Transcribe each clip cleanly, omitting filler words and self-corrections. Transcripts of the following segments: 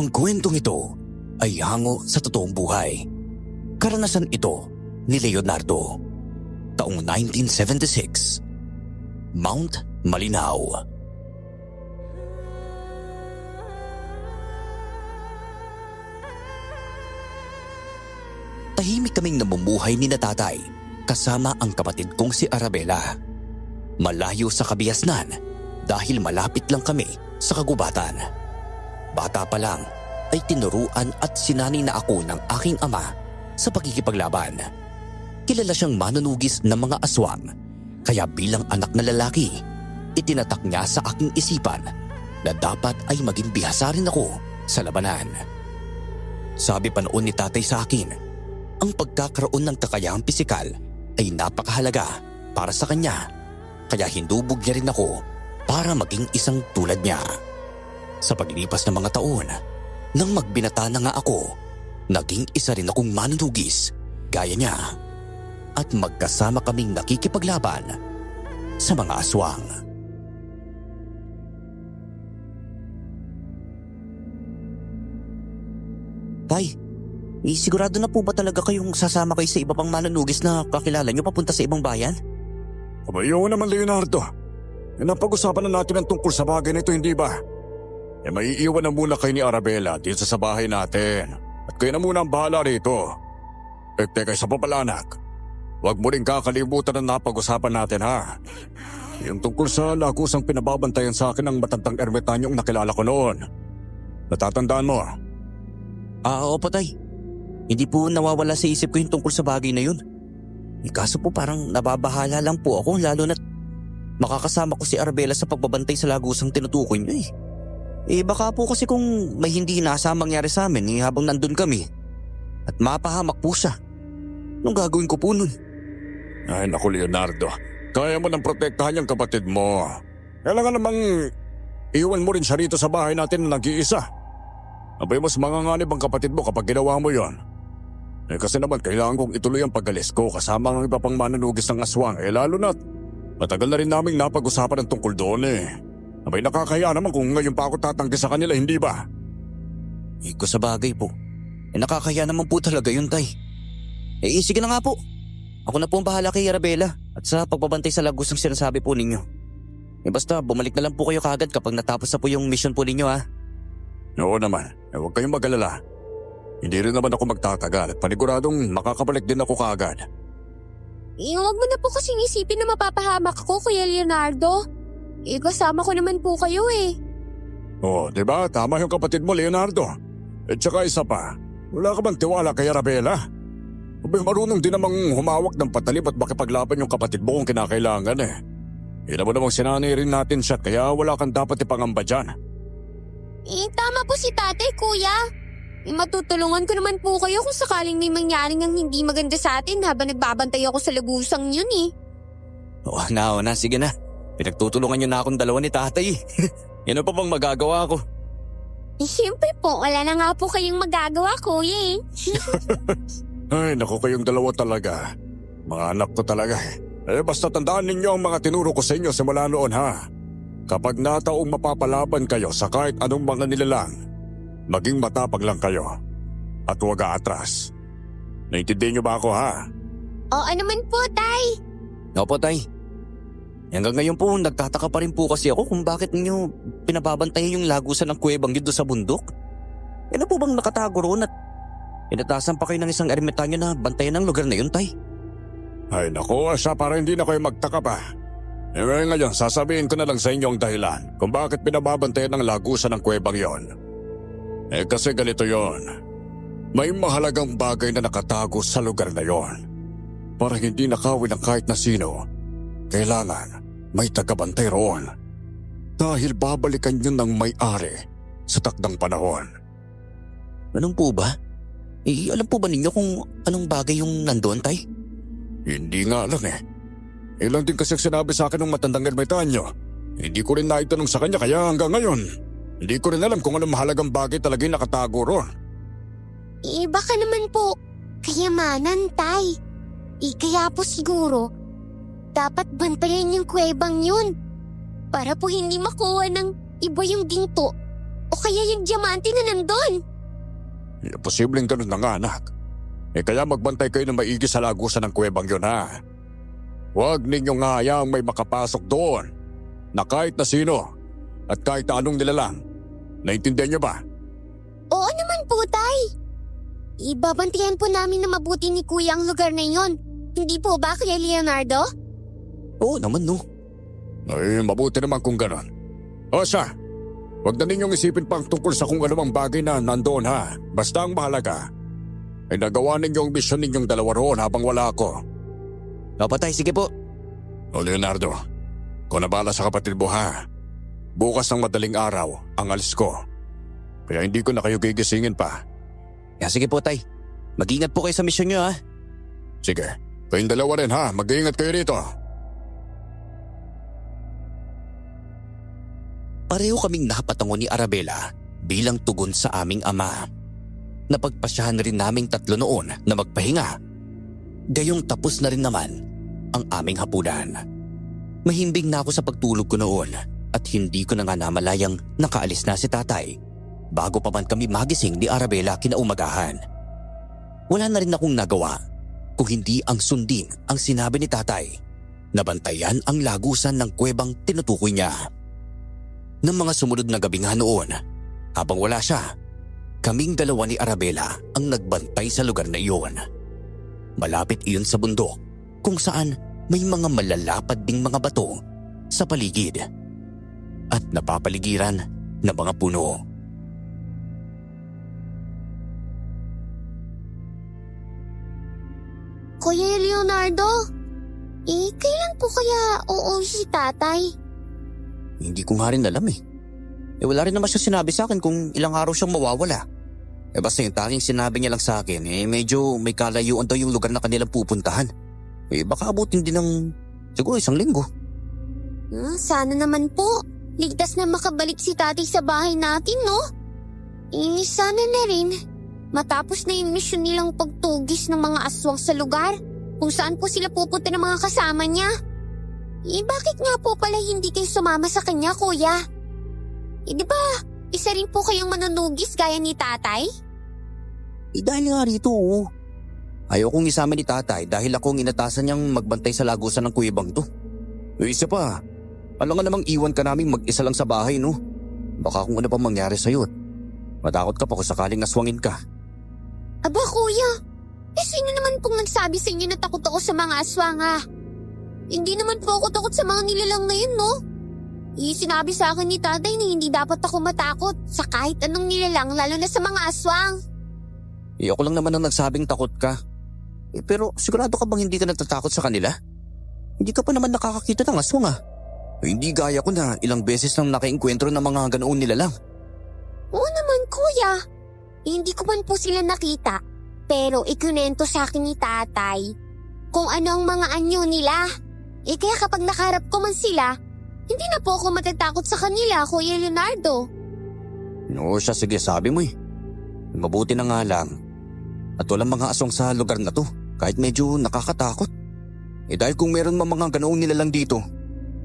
Ang kwentong ito ay hango sa totoong buhay. Karanasan ito ni Leonardo. Taong 1976. Mount Malinaw. Tahimik kaming namumuhay ni na tatay kasama ang kapatid kong si Arabella. Malayo sa kabiasnan dahil malapit lang kami sa kagubatan. Bata pa lang ay tinuruan at sinanay na ako ng aking ama sa pagkikipaglaban. Kilala siyang manunugis ng mga aswang, kaya bilang anak na lalaki, itinatak niya sa aking isipan na dapat ay maging bihasa rin ako sa labanan. Sabi pa noon ni tatay sa akin, ang pagkakaroon ng kakayahang pisikal ay napakahalaga para sa kanya, kaya hinubog niya rin ako para maging isang tulad niya. Sa paglipas ng mga taon, nang magbinata na nga ako, naging isa rin akong manunugis gaya niya at magkasama kaming nakikipaglaban sa mga aswang. Tay, sigurado na po ba talaga kayong sasama kayo sa iba pang manunugis na kakilala nyo papunta sa ibang bayan? Abayo naman, Leonardo. Napag-usapan na natin ang tungkol sa bagay na ito, hindi ba? Maiiwan na muna kayo ni Arabella dito sa bahay natin. At kayo na muna ang bahala rito. Teka, isa pa pala anak. Huwag mo rin kakalimutan na napag-usapan natin, ha? Yung tungkol sa lagusang pinababantayan sa akin ng matandang ermitanyong nakilala ko noon. Natatandaan mo? Opo tay. Hindi po nawawala sa isip ko yung tungkol sa bagay na yun. Kaso po parang nababahala lang po ako, lalo na't makakasama ko si Arabella sa pagbabantay sa lagusang tinutukoy niyo eh. Baka po kasi kung may hindi inasamang mangyari sa amin habang nandun kami at mapahamak po siya. Anong gagawin ko po nun? Ay naku, Leonardo. Kaya mo nang protektahan yung kapatid mo. Kailangan namang iwan mo rin siya rito sa bahay natin na nag-iisa. Abay, mas manganganib ang kapatid mo kapag ginawa mo yon. Kasi naman kailangan kong ituloy ang pag-alis ko kasama ng iba pang manunugis ng aswang. Lalo na't matagal na rin naming napag-usapan ang tungkol doon eh. Abay, nakakaya naman kung ngayon pa ako tatanggi sa kanila, hindi ba? Kung sa bagay po. Nakakaya naman po talaga yun, tay. Sige na nga po. Ako na po ang bahala kay Arabella at sa pagbabantay sa lagusang sinasabi po ninyo. Basta bumalik na lang po kayo kagad kapag natapos na po yung mission po ninyo, ha? Oo naman. Huwag kayong mag-alala. Hindi rin naman ako magtatagal at paniguradong makakabalik din ako kaagad. Huwag mo na po kasing isipin na mapapahamak ko, Kuya Leonardo. Kasama ko naman po kayo eh. Oo, diba? Tama yung kapatid mo, Leonardo. At saka isa pa, wala ka bang tiwala kay Arabella? Marunong din namang humawak ng patalip at makipaglaban yung kapatid mo kung kinakailangan eh. Ina mo namang sinanay rin natin siya kaya wala kang dapat ipangamba dyan. Tama po si tatay, kuya. Matutulungan ko naman po kayo kung sakaling may mangyaring ang hindi maganda sa atin habang nagbabantay ako sa lagusang yun eh. Na, sige na. Pinagtutulungan niyo na akong dalawa ni tatay. Yan pa bang magagawa ko? Siyempre po, wala na nga po kayong magagawa, kuya eh. Ay, naku kayong dalawa talaga. Mga anak ko talaga eh. Basta tandaan ninyo ang mga tinuro ko sa inyo simula noon, ha? Kapag nataong mapapalaban kayo sa kahit anong mga nilalang, maging matapag lang kayo. At huwag aatras. Naintindihan niyo ba ako, ha? Oo naman po, tay. Opo, tay. Hanggang ngayon po, nagtataka pa rin po kasi ako kung bakit ninyo pinababantayan yung lagusan ng kuwebang yun doon sa bundok. Ano po bang nakatago roon at inatasan pa kayo ng isang ermitanyo na bantayan ng lugar na yun, tay? Ay naku, Asha, para hindi na kayo magtaka pa. Ngayon, sasabihin ko na lang sa inyo ang dahilan kung bakit pinababantayan ng lagusan ng kuwebang yon. Kasi ganito yon. May mahalagang bagay na nakatago sa lugar na yon. Para hindi nakawin ng kahit na sino, kailangan may tagabantay roon. Dahil babalikan yun ng may-ari sa takdang panahon. Anong po ba? Alam po ba ninyo kung anong bagay yung nandoon, tay? Hindi nga lang eh. Ilang din kasi sinabi sa akin ng matandang ermitanyo. Hindi ko rin naitanong sa kanya kaya hanggang ngayon, hindi ko rin alam kung anong mahalagang bagay talaga yung nakatago roon. Baka naman po, kayamanan, tay. Kaya po siguro, dapat bantayan yung kuwebang yun. Para po hindi makuha ng iba yung ginto o kaya yung diamante na nandun? Posibleng ganun na nga, anak. Kaya magbantay kayo ng maigi sa lagusan ng kuwebang yun, ha? Huwag ninyong hayaang may makapasok doon na kahit na sino at kahit na anong nilalang. Naintindihan niyo ba? Oo naman po, Tay. Ibabantayan po namin na mabuti ni Kuya ang lugar na yon. Hindi po ba, Kuya Leonardo? Oo naman, no. Ay, mabuti naman kung ganon. O siya, huwag na ninyong isipin pang tungkol sa kung anumang bagay na nandoon, ha? Basta ang mahalaga ay nagawa ninyong misyon ninyong dalawa roon habang wala ako. Opo, Tay, sige po. O Leonardo, kung nabala sa kapatid mo, ha? Bukas ng madaling araw ang alis ko. Kaya hindi ko na kayo gigisingin pa. Sige po, Tay. Mag-ingat po kayo sa misyon nyo, ha? Sige, kayong dalawa rin, ha? Mag-iingat kayo rito. Pareho kaming napatango ni Arabela bilang tugon sa aming ama. Napagpasyahan rin naming tatlo noon na magpahinga. Gayong tapos na rin naman ang aming hapunan. Mahimbing na ako sa pagtulog ko noon at hindi ko na nga namalayang nakaalis na si tatay bago pa man kami magising ni Arabela kinaumagahan. Wala na rin akong nagawa kung hindi ang sundin ang sinabi ni tatay na bantayan ang lagusan ng kuwebang tinutukoy niya. Ng mga sumunod na gabi nga noon, habang wala siya, kaming dalawa ni Arabela ang nagbantay sa lugar na iyon. Malapit iyon sa bundok kung saan may mga malalapad ding mga bato sa paligid at napapaligiran ng mga puno. Kuya Leonardo, kailan po kaya uuwi si tatay? Hindi ko nga rin alam eh. Wala rin naman siya sinabi sa akin kung ilang araw siyang mawawala. Basta yung tanging sinabi niya lang sa akin, medyo may kalayuan daw yung lugar na kanilang pupuntahan. Baka abutin din ng siguro 1 linggo. Sana naman po. Ligtas na makabalik si tatay sa bahay natin, no? Sana na rin. Matapos na yung misyon nilang pagtugis ng mga aswang sa lugar kung saan po sila pupunta ng mga kasama niya. Bakit nga po pala hindi kayo sumama sa kanya, kuya? Di ba, isa rin po kayong manunugis gaya ni tatay? Dahil nga rito, ayaw kong isama ni tatay dahil ako ang inatasan niyang magbantay sa lagusan ng kuwebang to. Isa pa, alam nga namang iwan ka namin mag-isa lang sa bahay, no? Baka kung ano pa mangyari sa'yo. Matakot ka pa kung sakaling aswangin ka. Aba, kuya, sino naman pong nagsabi sa inyo na takot ako sa mga aswang, ha? Hindi naman po ako takot sa mga nilalang na yun, no? Sinabi sa akin ni tatay na hindi dapat ako matakot sa kahit anong nilalang, lalo na sa mga aswang. Ako lang naman ang nagsabing takot ka. Pero sigurado ka bang hindi ka natatakot sa kanila? Hindi ka pa naman nakakakita ng aswang, ah. Hindi gaya ko na ilang beses nang nakaengkwentro ng mga ganoong nilalang. Oo naman, kuya. Hindi ko man po sila nakita. Pero ikunento sa akin ni tatay kung ano ang mga anyo nila. Kaya kapag nakaharap ko man sila, hindi na po ako matatakot sa kanila, Kuya Leonardo. Oo siya, sige, sabi mo eh. Mabuti na nga lang. At walang mga aswang sa lugar na to, kahit medyo nakakatakot. Dahil kung meron mga ganoong nilalang dito,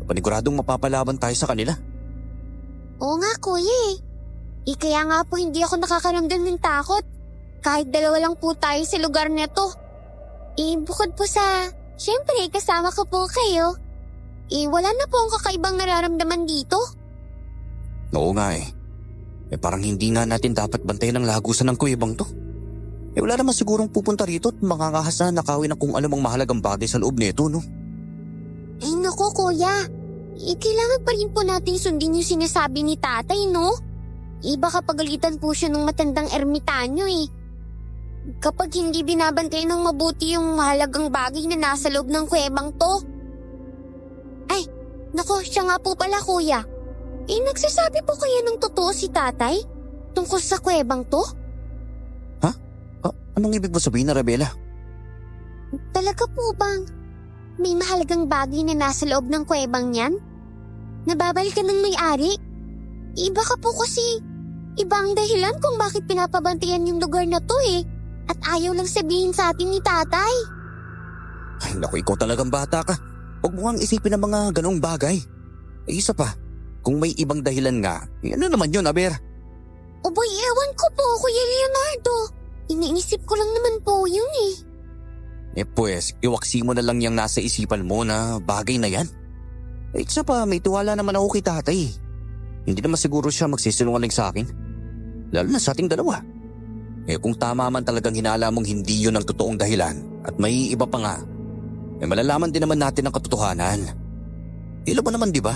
paniguradong mapapalaban tayo sa kanila. Oo nga, kuya eh. Kaya nga po hindi ako nakakaramdam ng takot. Kahit dalawa lang po tayo sa lugar na to. Bukod po sa, syempre kasama ko po kayo. Wala na po ang kakaibang nararamdaman dito. Oo nga eh. Parang hindi nga natin dapat bantayan ang lagusan ng kuwebang to. Wala naman sigurong pupunta rito at makakahas na nakawin ng kung anumang mahalagang bagay sa loob nito, no? Naku kuya. Kailangan pa rin po natin sundin yung sinasabi ni tatay, no? Baka pagalitan po siya ng matandang ermitanyo eh. Kapag hindi binabantayan ng mabuti yung mahalagang bagay na nasa loob ng kuwebang to. Ay, naku, siya nga po pala kuya. Nagsasabi po kaya ng totoo si tatay tungkol sa kuwebang to? Ha? Anong ibig mo sabihin, Arabela? Talaga po bang may mahalagang bagay na nasa loob ng kuwebang yan? Nababalikan ng may-ari? Baka po kasi iba ang dahilan kung bakit pinapabantayan yung lugar na to eh. At ayaw lang sabihin sa atin ni tatay. Ay naku, ikaw talagang bata ka. Huwag mo nga isipin ang mga ganong bagay. Isa pa, kung may ibang dahilan nga, ano naman yun, Aber? Abay, ewan ko po, Kuya Leonardo. Iniisip ko lang naman po yun eh. Pues, iwaksi mo na lang yung nasa isipan mo na bagay na yan. Isa pa, may tiwala naman ako kay tatay. Hindi naman siguro siya magsisinungaling sa akin. Lalo na sa ating dalawa. Kung tama man talagang hinala mong hindi yun ang totoong dahilan at may iba pa nga, malalaman din naman natin ang katotohanan. Ilo ba naman, di ba?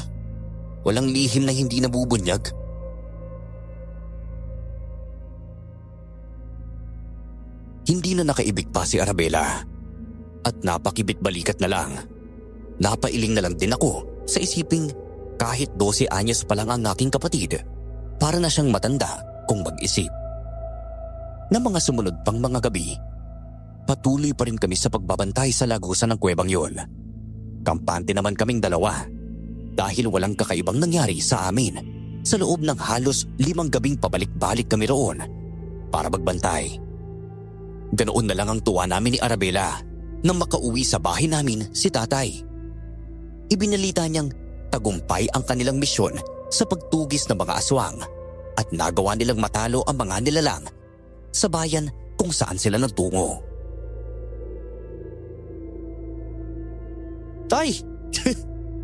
Walang lihim na hindi nabubunyag. Hindi na nakaibig pa si Arabela at napakibit balikat na lang. Napailing na lang din ako sa isiping kahit 12 anyos pa lang ang aking kapatid, para na siyang matanda kung mag-isip. Na mga sumunod pang mga gabi, patuloy pa rin kami sa pagbabantay sa lagusan ng kuwebang yon. Kampante naman kaming dalawa dahil walang kakaibang nangyari sa amin sa loob ng halos 5 gabing pabalik-balik kami roon para magbantay. Ganoon na lang ang tuwa namin ni Arabela nang makauwi sa bahay namin si tatay. Ibinalita niyang tagumpay ang kanilang misyon sa pagtugis ng mga aswang at nagawa nilang matalo ang mga nilalang sa bayan kung saan sila nagtungo. Tay!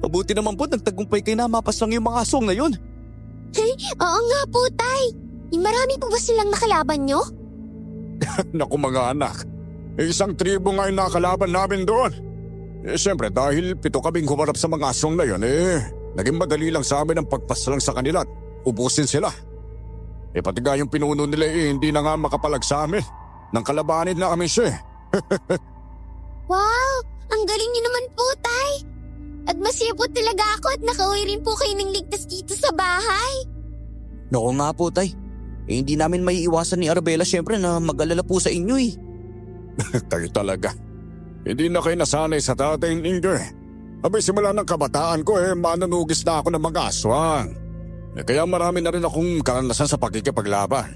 Mabuti naman po nagtagumpay kayo na mapas lang yung mga aswang na yun. Oo nga po, Tay. Marami po ba silang nakalaban nyo? Naku mga anak, isang tribo nga yung nakalaban namin doon. Siyempre dahil 7 kaming humarap sa mga aswang na yun, naging madali lang sa amin ang pagpaslang sa kanila at ubusin sila. Pati nga yung pinuno nila hindi na nga makapalag sa amin. Nang kalabanin na kami siya. Wow! Ang galing niyo naman po, Tay. At masaya po talaga ako at nakauwi rin po kayo ng ligtas dito sa bahay. Naku nga po, tay. Hindi namin may iwasan ni Arabela syempre na mag-alala po sa inyo eh. Kayo talaga. Hindi na kayo nasanay sa tatay ninyo eh. Abay simula ng kabataan ko manunugis na ako ng mga aswang. Kaya marami na rin akong karanasan sa pakikipaglaban.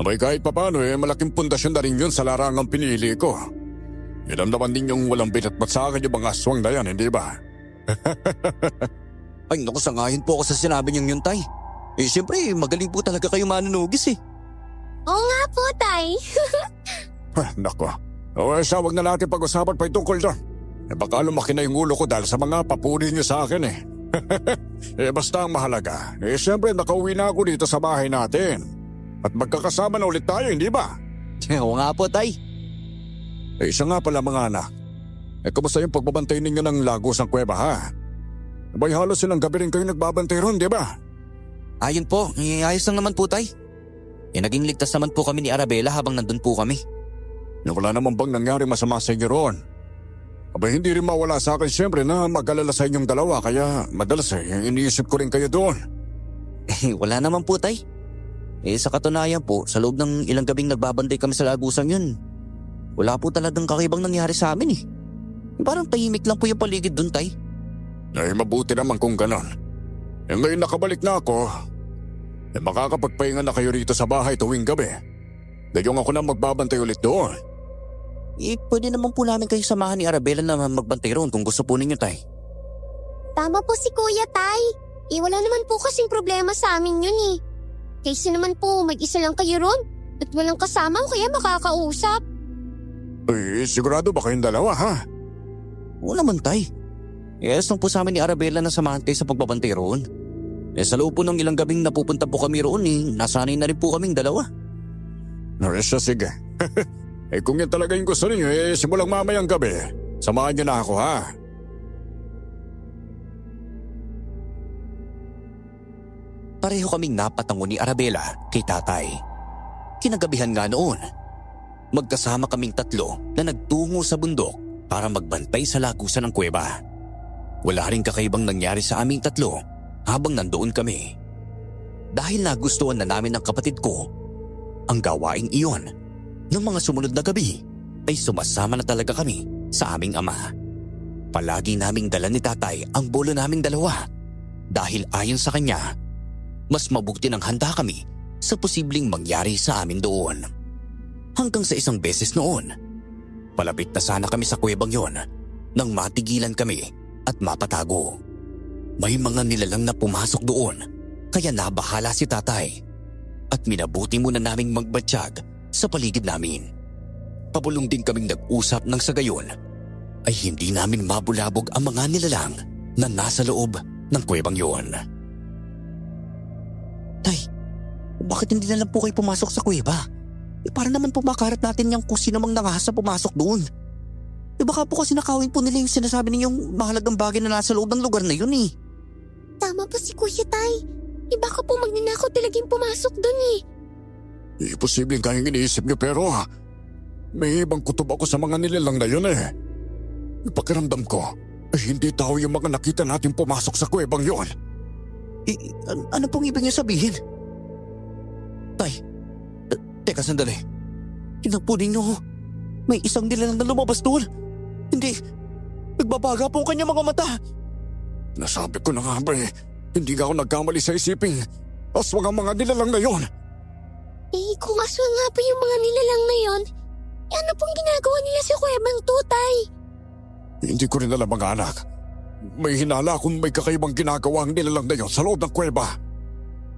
Abay kahit papano malaking pundasyon na rin yun sa larangang pinili ko. Ilam naman din yung walang binatbat sa akin yung mga aswang na yan, hindi ba? Ay naku, sangayon po ako sa sinabi niyong yun, tay. Siyempre magaling po talaga kayo manunugis eh. Oo nga po, Tay. Nako. Siya, wag na natin pag-usapan pa tungkol doon. Baka lumaki na yung ulo ko dahil sa mga papuri niyo sa akin eh. Basta ang mahalaga. Siyempre nakauwi na ako dito sa bahay natin. At magkakasama na ulit tayo, hindi ba? Oo nga po, tay. Isa nga pala mga anak. Kumusta yung pagbabantay ninyo ng lagos ng kuweba ha? Abay halos silang gabi rin kayo nagbabantay ron, di ba? Ayun po, ayos lang naman po, tay. Naging ligtas naman po kami ni Arabela habang nandun po kami. Wala naman bang nangyari masama sa inyo roon? Abay hindi rin mawala sa akin siyempre na mag-alala sa inyong dalawa kaya madalas iniisip ko rin kayo doon. Wala naman po, tay. Sa katunayan po, sa loob ng ilang gabing nagbabantay kami sa lagusang yun, wala po talagang kakaibang nangyari sa amin eh. Parang tahimik lang po yung paligid dun, tay. Mabuti naman kung ganon. Ngayon nakabalik na ako, makakapagpahinga na kayo rito sa bahay tuwing gabi. Gayong ako na magbabantay ulit doon. Pwede naman po namin kayo samahan ni Arabela na magbantay roon kung gusto po ninyo, tay. Tama po si Kuya, Tay. Wala naman po kasing problema sa amin yun eh. Kaysa naman po mag-isa lang kayo ron at walang kasama o kaya makakausap. Sigurado ba kayong dalawa ha? Oo naman, tay. Yes, lang po sa amin ni Arabela na samahan kayo sa pagbabantay roon. Sa loob po ng ilang gabing napupunta po kami roon nasanay na rin po kaming dalawa. Siya, sige. Kung yan talaga yung gusto ninyo, simulang mamayang gabi, samahan niyo na ako ha. Pareho kaming napatango ni Arabela kay tatay. Kinagabihan nga noon, magkasama kaming 3 na nagtungo sa bundok para magbantay sa lagusan ng kuweba. Wala rin kakaibang nangyari sa aming 3 habang nandoon kami. Dahil nagustuhan na namin ng kapatid ko ang gawaing iyon, noong mga sumunod na gabi ay sumasama na talaga kami sa aming ama. Palagi naming dala ni tatay ang bolo naming 2 dahil ayon sa kanya, mas mabuti ng handa kami sa posibleng mangyari sa amin doon. Hanggang sa isang beses noon, palapit na sana kami sa kuwebang yon nang matigilan kami at mapatago. May mga nilalang na pumasok doon kaya nabahala si tatay. at minabuti muna naming magbatsyag sa paligid namin. Pabulong din kaming nag-usap nang sa gayon ay hindi namin mabulabog ang mga nilalang na nasa loob ng kuwebang yon. Tay, bakit hindi na lang po kayo pumasok sa kuweba? Para naman po makaharap natin yung kung sino mang nangahas na pumasok doon. Baka po kasi nakawin po nila yung sinasabi ninyong mahalagang bagay na nasa loob ng lugar na yun eh. Tama po si Kuya Tay. Baka po magnanakaw talagang pumasok doon eh. Imposibleng kayang iniisip niyo pero may ibang kutob ako sa mga nilalang na yun eh. Pakiramdam ko ay hindi tao yung mga nakita natin pumasok sa kuwebang yon. Ano pong ibig niyo sabihin? Tay, teka sandali. Tingnan po ninyo, may isang nilalang na lumabas doon. Hindi, nagbabaga po ang kanyang mga mata. Nasabi ko na nga ba eh, hindi nga ako nagkamali sa isiping aswang ang mga nilalang na yon. Kung aswang nga po yung mga nilalang na yon, ano pong ginagawa nila sa kuwebang to, Tay? Hindi ko rin alam mga anak. May hinala kung may kakaibang ginagawa ang nilalang na yon sa loob ng kuweba.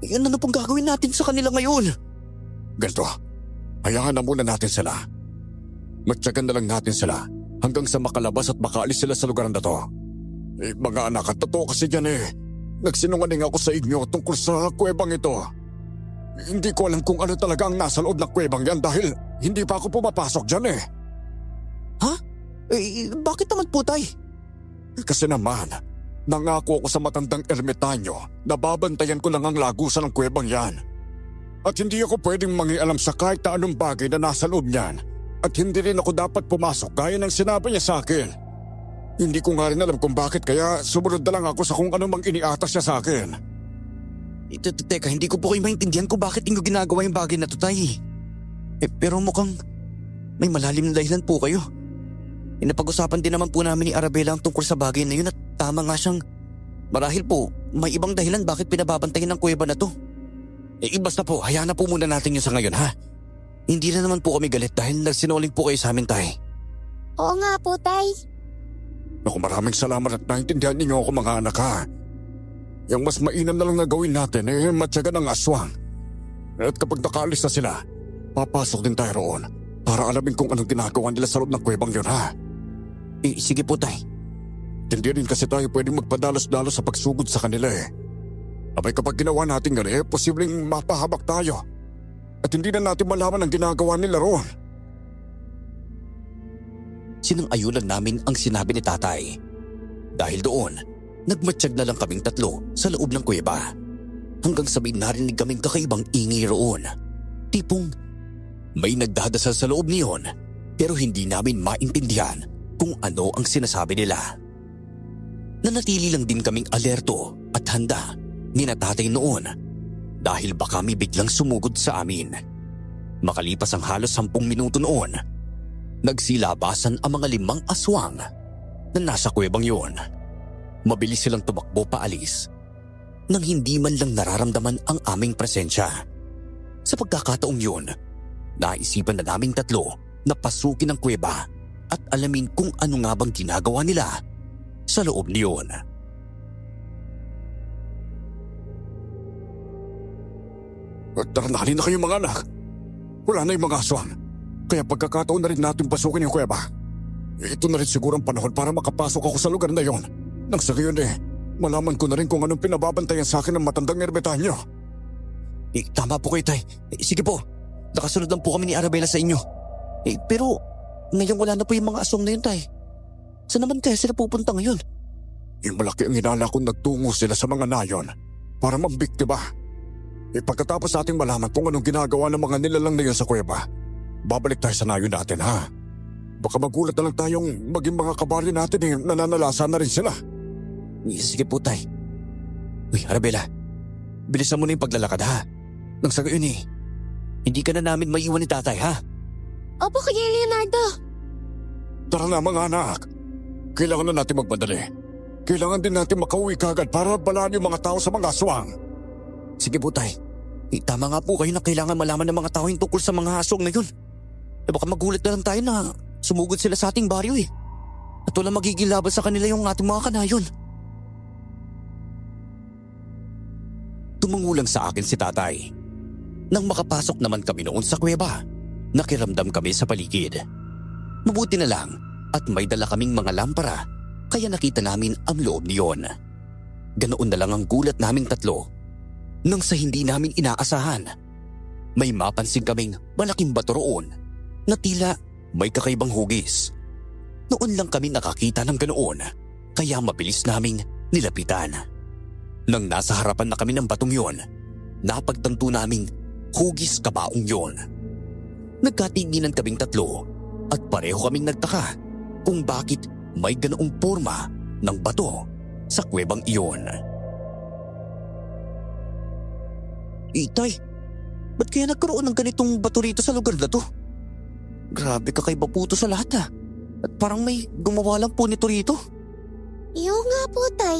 Ano pong gagawin natin sa kanila ngayon? Ganito, hayaan na muna natin sila. Matyagan na lang natin sila hanggang sa makalabas at makaalis sila sa lugar na to. Mga anak, at totoo kasi dyan eh. Nagsinungaling ako sa inyo tungkol sa kuwebang ito. Hindi ko alam kung ano talaga ang nasa loob ng kuwebang yan dahil hindi pa ako pumapasok dyan eh. Ha? Bakit naman po, Tay? Kasi naman, nangako ako sa matandang ermitanyo na babantayan ko lang ang lagusan ng kuwebang yan. At hindi ako pwedeng mangialam sa kahit na anong bagay na nasa loob niyan. At hindi rin ako dapat pumasok gaya ng sinabi niya sa akin. Hindi ko nga rin alam kung bakit kaya sumunod na lang ako sa kung ano mang iniatas niya sa akin. Teka, hindi ko po kayo maintindihan kung bakit inyo ginagawa yung bagay na to, Tay. Pero mukhang may malalim na dahilan po kayo. Napag-usapan din naman po namin ni Arabella ang tungkol sa bagay na yun at tama nga siyang marahil po may ibang dahilan bakit pinababantayan ng kuweba na to. Basta po, hayaan na po muna natin yun sa ngayon, ha? Hindi na naman po kami galit dahil nagsinungaling po kayo sa amin, Tay. Oo nga po, Tay. Naku, maraming salamat at naintindihan ninyo ako mga anak ha. Yung mas mainam na lang na gawin natin matyagan ang aswang. At kapag nakaalis na sila, papasok din tayo roon para alamin kung anong ginagawa nila sa loob ng kuwebang yun ha. Sige po, Tay. Hindi rin kasi tayo pwedeng magpadalos-dalos sa pagsugod sa kanila eh. Abay kapag ginawa natin gano'n posibleng mapahabak tayo. At hindi na natin malaman ang ginagawa nila roon. Sinang-ayunan namin ang sinabi ni Tatay. Dahil doon, nagmatsyag na lang kaming tatlo sa loob ng kuweba. Hanggang sabihin narinig kaming kakaibang ingay roon. Tipong may nagdadasal sa loob niyon pero hindi namin maintindihan kung ano ang sinasabi nila. Nanatili lang din kaming alerto at handa ni na Tatay noon dahil baka may biglang sumugod sa amin. Makalipas ang halos 10 minuto noon, nagsilabasan ang mga 5 aswang na nasa kuwebang yon. Mabilis silang tumakbo paalis nang hindi man lang nararamdaman ang aming presensya. Sa pagkakataong yun, naisipan na naming tatlo na pasukin ang kuweba at alamin kung ano nga bang ginagawa nila sa loob niyon. Tara na, halina kayo mga anak. Wala na yung mga aswang. Kaya pagkakataon na rin natin pasukin yung kuweba. Ito na rin siguro ang panahon para makapasok ako sa lugar na yon. Nang sa gayon malaman ko na rin kung anong pinababantayan sa akin ng matandang ermitanyo. Tama po kayo, Tay. Sige po, nakasunod lang po kami ni Arabella sa inyo. Pero ngayon wala na po yung mga aswang na yun, Tay. Saan naman kaya sila pupunta ngayon? Yung malaki ang hinala kung nagtungo sila sa mga nayon para mambiktima. Pagkatapos ating malaman kung anong ginagawa ng mga nilalang na yun sa kuweba, babalik tayo sa nayon natin ha. Baka magulat na lang tayong maging mga kabari natin nananalasa na rin sila. Sige po, Tay. Uy, Arabella, bilisan mo na yung paglalakad ha. Nang sa gayon hindi ka na namin maiwan ni Tatay ha. Opo, Kuya Leonardo. Tara na mga anak. Kailangan na natin magmadali. Kailangan din natin makauwi kagad para balaan yung mga tao sa mga aswang. Sige po, Tay. Tama nga po kayo na kailangan malaman ng mga tao yung tungkol sa mga aswang na yun. Baka magulat na lang tayo na sumugod sila sa ating baryo At walang magiging laban sa kanila yung ating mga kanayon. Tumangulang sa akin si Tatay. Nang makapasok naman kami noon sa kuweba, nakiramdam kami sa paligid. Mabuti na lang at may dala kaming mga lampara kaya nakita namin ang loob niyon. Ganoon na lang ang gulat naming tatlo nang sa hindi namin inaasahan. May mapansin kaming malaking bato roon na tila may kakaibang hugis. Noon lang kami nakakita ng ganoon kaya mabilis naming nilapitan. Nang nasa harapan na kami ng batong yon, napagtanto naming hugis kabaong yon. Nagkatinginan kaming tatlo at pareho kaming nagtaka kung bakit may ganoong porma ng bato sa kuwebang iyon. Itay, ba't kaya nagkaroon ng ganitong bato rito sa lugar na to? Grabe kakaiba po ito sa lahat ha. At parang may gumawa lang po nito rito. Iyo nga po, Tay.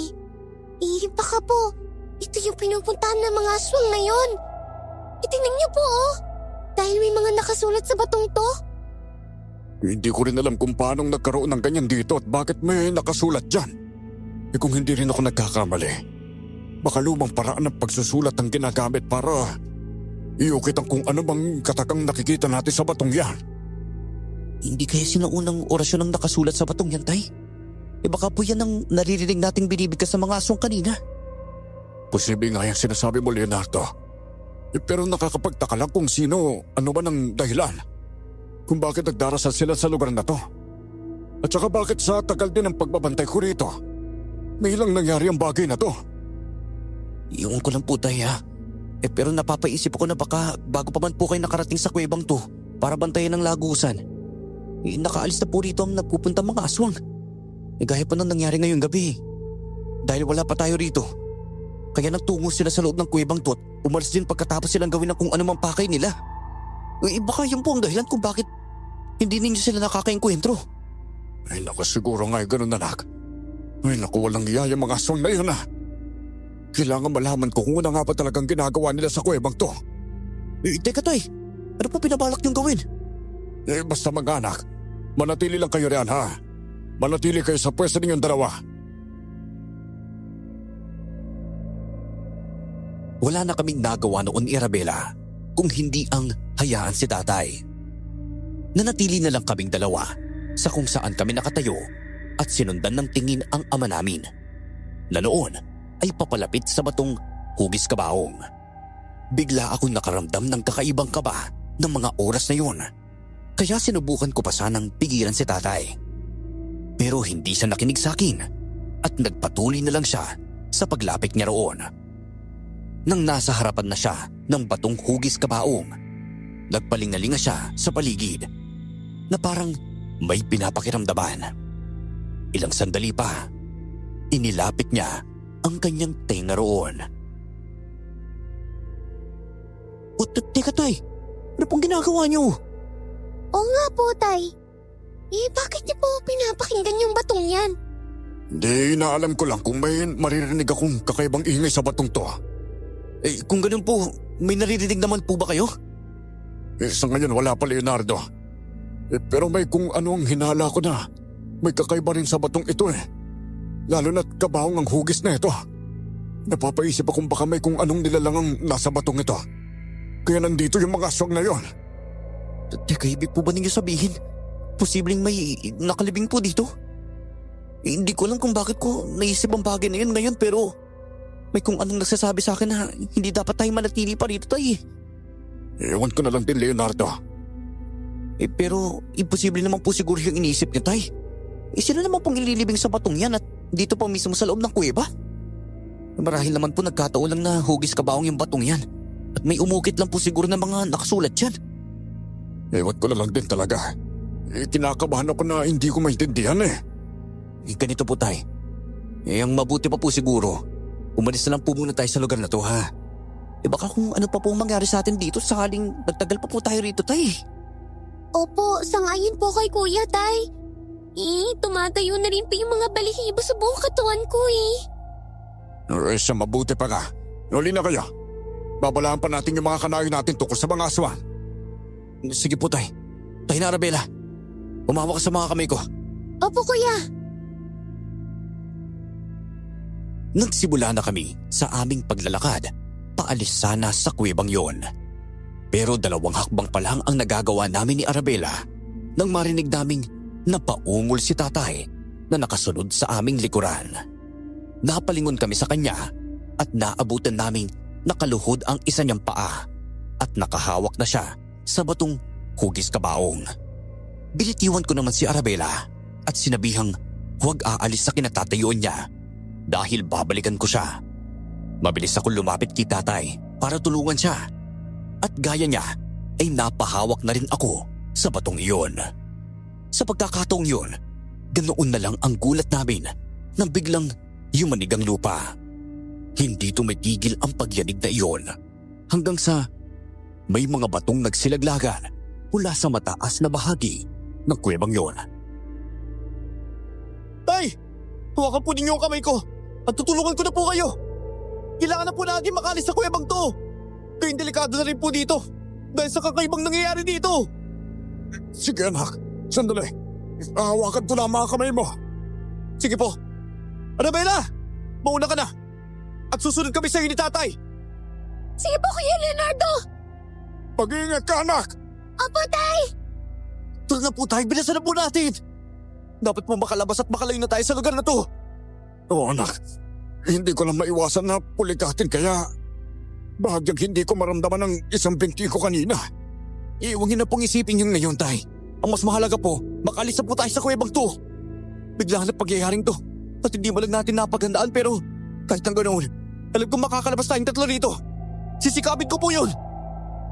Baka po, ito yung pinupuntahan ng mga aswang ngayon. Tingnan niyo po dahil may mga nakasulat sa batong to. Hindi ko rin alam kung paano nagkaroon ng ganyan dito at bakit may nakasulat dyan. Kung hindi rin ako nagkakamali, baka lumang paraan ng pagsusulat ang ginagamit para iukit ang kung ano bang katakang nakikita natin sa batong yan. Hindi kaya sinaunang orasyon ang nakasulat sa batong yan, Tay? Baka po yan ang naririnig nating binibigkas sa mga aswang kanina. Posible nga yung sinasabi mo, Leonardo. Pero nakakapagtaka lang kung ano ba ng dahilan. Kung bakit nagdarasal sila sa lugar na to. At saka bakit sa tagal din ng pagbabantay ko rito, may ilang nangyari ang bagay na to. Iyon ko lang po, Tay ha. Pero napapaisip ako na baka bago pa man po kayo nakarating sa kuwebang to para bantayan ng lagusan, nakaalis na po rito ang nagpupunta mga aswang. Gaya pa nang nangyari ngayong gabi. Dahil wala pa tayo rito, kaya nagtungo sila sa loob ng kuwebang to at umalis din pagkatapos silang gawin ng kung anumang pakay nila. Baka yun po ang dahilan kung bakit hindi ninyo sila nakakaengkwentro. Ay naku, siguro nga'y ganun anak. Ay naku, walang iya yung mga aswang na yun Kailangan malaman ko kung ano nga ba talagang ginagawa nila sa kuwebang to. Teka Tay, ano po pinabalak niyong gawin? Basta mga anak, manatili lang kayo riyan ha. Manatili kayo sa pwesto ninyong dalawa. Wala na kaming nagawa noon, Arabella, kung hindi ang hayaan si tatay. Nanatili na lang kaming dalawa sa kung saan kami nakatayo at sinundan ng tingin ang ama namin na noon ay papalapit sa batong hugis kabaong. Bigla akong nakaramdam ng kakaibang kaba ng mga oras na yun. Kaya sinubukan ko pa sanang pigilan si tatay. Pero hindi siya nakinig sa akin at nagpatuloy na lang siya sa paglapit niya roon. Nang nasa harapan na siya ng batong hugis kabaong, nagpalingalinga siya sa paligid na parang may pinapakiramdaman. Ilang sandali pa, inilapit niya ang kanyang tenga roon. Teka Tay, ano pong ginagawa niyo? Oo nga po, Tay. Bakit niyo po pinapakinggan yung batong yan? Hindi, inaalam ko lang kung may maririnig akong kakaibang ingay sa batong to. Kung ganun po, may naririnig naman po ba kayo? Sa ngayon wala pa, Leonardo. Pero may kung ano ang hinala ko na may kakaiba rin sa batong ito Lalo na't kabaong ang hugis na ito. Napapaisip akong baka may kung anong nilalang ang nasa batong ito. Kaya nandito yung mga aswang na yon. Teka, ibig po ba ninyo sabihin posibleng may nakalibing po dito? Hindi ko alam kung bakit ko naisip ang bagay na yun ngayon pero may kung anong nagsasabi sa akin na hindi dapat tayo manatili pa rito, Tay. Ewan ko na lang din, Leonardo. Pero imposible naman po siguro yung iniisip niya, Tay. Sino naman pong ililibing sa batong yan at dito pa mismo sa loob ng kuweba? Marahil naman po nagkataon lang na hugis kabaong yung batong yan at may umukit lang po siguro ng mga nakasulat yan. Ewan ko na lang din talaga. Kinakabahan ako na hindi ko maintindihan Ganito po, Tay. Ang mabuti pa po siguro, umalis na lang po muna tayo sa lugar na to, ha? Baka kung ano pa po mangyari sa atin dito sakaling nagtagal pa po tayo rito, Tay. Opo, sangayon po kay Kuya, Tay. Tumatayo na rin po yung mga balahibo sa buong katawan ko Sa mabuti pa nga. Uli na kayo. Babalaan pa natin yung mga kanayo natin tungkol sa mga aswang. Sige po, Tay. Tay na, Arabella. Umawa ka sa mga kamay ko. Opo, Kuya. Nagsimula na kami sa aming paglalakad paalis sana sa kuwebang yon. Pero 2 hakbang pa lang ang nagagawa namin ni Arabela nang marinig naming napaungol si tatay na nakasunod sa aming likuran. Napalingon kami sa kanya at naabutan naming nakaluhod ang isa niyang paa at nakahawak na siya sa batong hugis kabaong. Binitiwan ko naman si Arabela at sinabihang huwag aalis sa kinatatayuan niya dahil babalikan ko siya. Mabilis ako lumapit kay tatay para tulungan siya at gaya niya ay napahawak na rin ako sa batong iyon. Sa pagkakataong yun, ganoon na lang ang gulat namin nang biglang yumanig ang lupa. Hindi tumitigil ang pagyanig na iyon hanggang sa may mga batong nagsilaglagan mula sa mataas na bahagi ng kuwebang yon. Tay! Hawakan po ninyo ang kamay ko at tutulungan ko na po kayo. Kailangan na po natin makalis sa kuwebang to. Kayong delikado na rin po dito dahil sa kakaibang nangyayari dito. Sige anak, sandali. Hawakan ko lang mga kamay mo. Sige po. Arabela! Mauna ka na. At susunod kami sa iyo ni tatay. Sige po, Kuya Leonardo! Mag-iingat ka anak! Opo, Tay! Tara na po tayo, bilisan na po natin. Dapat po makalabas at makalayo na tayo sa lugar na to. Oo anak, hindi ko lang maiwasan na pulikatin kaya bahagyang hindi ko maramdaman ang isang binti ko kanina. Huwag niyo na pong isipin yung ngayon, tay. Ang mas mahalaga po, makalis na po tayo sa kuwebang to. Biglaan na pagyayaring to at hindi mo lang natin napaghandaan pero kahit ang ganoon, alam kong makakalabas tayong 3 rito. Sisikapin ko po yun.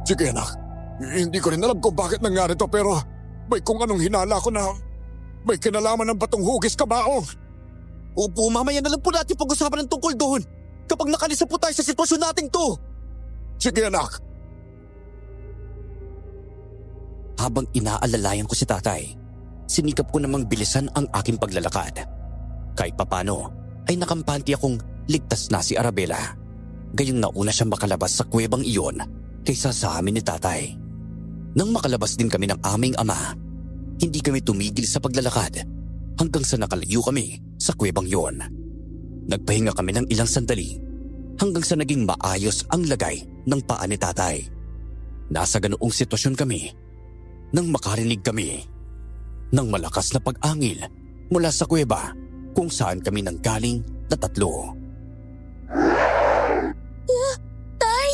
Sige anak, hindi ko rin alam kung bakit nangyari to pero may kung anong hinala ko na may kinalaman ng batong hugis kabaong. Opo, mamaya na lang po natin pag-usapan ng tungkol doon kapag nakalis na po tayo sa sitwasyon nating to. Sige anak. Habang inaalalayan ko si tatay, sinikap ko namang bilisan ang aking paglalakad. Kahit papano ay nakampanti akong ligtas na si Arabela. Gayong nauna siyang makalabas sa kuwebang iyon kaysa sa amin ni tatay. Nang makalabas din kami ng aming ama, hindi kami tumigil sa paglalakad hanggang sa nakalayo kami sa kuwebang iyon. Nagpahinga kami ng ilang sandali hanggang sa naging maayos ang lagay ng paa ni tatay. Nasa ganoong sitwasyon kami nang makarinig kami ng malakas na pag-angil mula sa kuweba kung saan kami nanggaling na 3. Tay!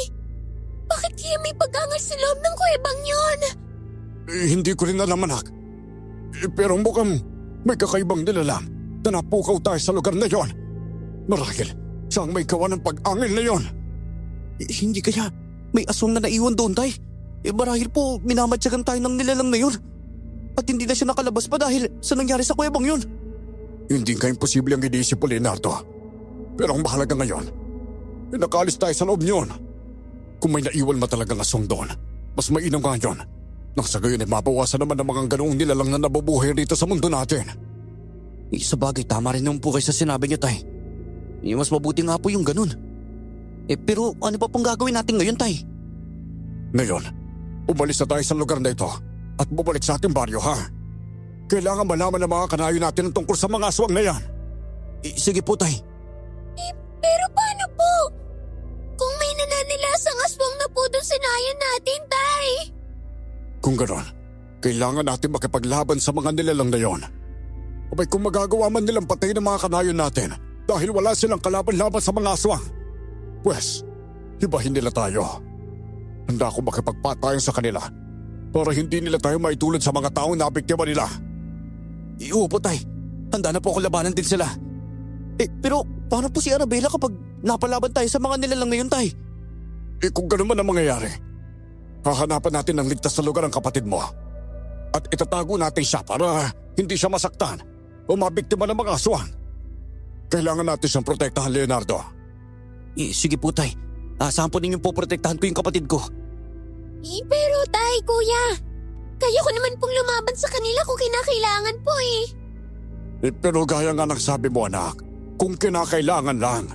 Bakit kaya may pag-angas sa loob ng kuwebang yun? Hindi ko rin alam anak. Pero mukhang may kakaibang nilalang na napukaw tayo sa lugar na yon. Marahil siyang may gawa ng pag-angil na yon. Hindi kaya may aswang na naiwan doon, tay? Marahil po minamadyagan tayo ng nilalang na yun. At hindi na siya nakalabas pa dahil sa nangyari sa kuwebang yun. Hindi ka imposible ang iniisip mo, Leonardo. Pero ang mahalaga ngayon, nakalis tayo sa loob niyon. Kung may naiwan mo talagang aswang doon, mas mainam nga yun. Nang sa gayon ay mabawasan naman ng mga ganoong nilalang na nabubuhay rito sa mundo natin. Sa bagay, tama rin naman po kayo sa sinabi niyo, tay. Mas mabuti nga po yung ganun. Pero ano pa pong gagawin natin ngayon, tay? Ngayon, umalis na tayo sa lugar na ito at bumalik sa ating baryo, ha? Kailangan malaman ng mga kanayo natin ang tungkol sa mga aswang na yan. Sige po, tay. Pero paano po? Kung may nananilasang aswang na po doon sa nayan natin, Tay! Kung gano'n, kailangan natin makipaglaban sa mga nilalang na yon. Abay kung magagawa man nilang patayin ang mga kanayo natin dahil wala silang kalaban-laban sa mga aswang, pues, hibahin nila tayo. Handa ako makipagpatayan sa kanila para hindi nila tayo maitulad sa mga taong nabiktima nila. Opo, tay. Handa na po ako labanan din sila. Pero paano po si Arabela kapag napalaban tayo sa mga nilalang na yun, tay? Kung gano'n man ang mangyayari, hahanapan natin ng ligtas na lugar ang kapatid mo. At itatago natin siya para hindi siya masaktan o mabiktima ng mga aswang. Kailangan natin siyang protektahan, Leonardo. Sige po, tay. Saan po ninyong poprotektahan ko yung kapatid ko? Pero Tay, Kuya, kaya ko naman pong lumaban sa kanila kung kinakailangan po eh. Pero gaya nga ng sabi mo, anak, kung kinakailangan lang.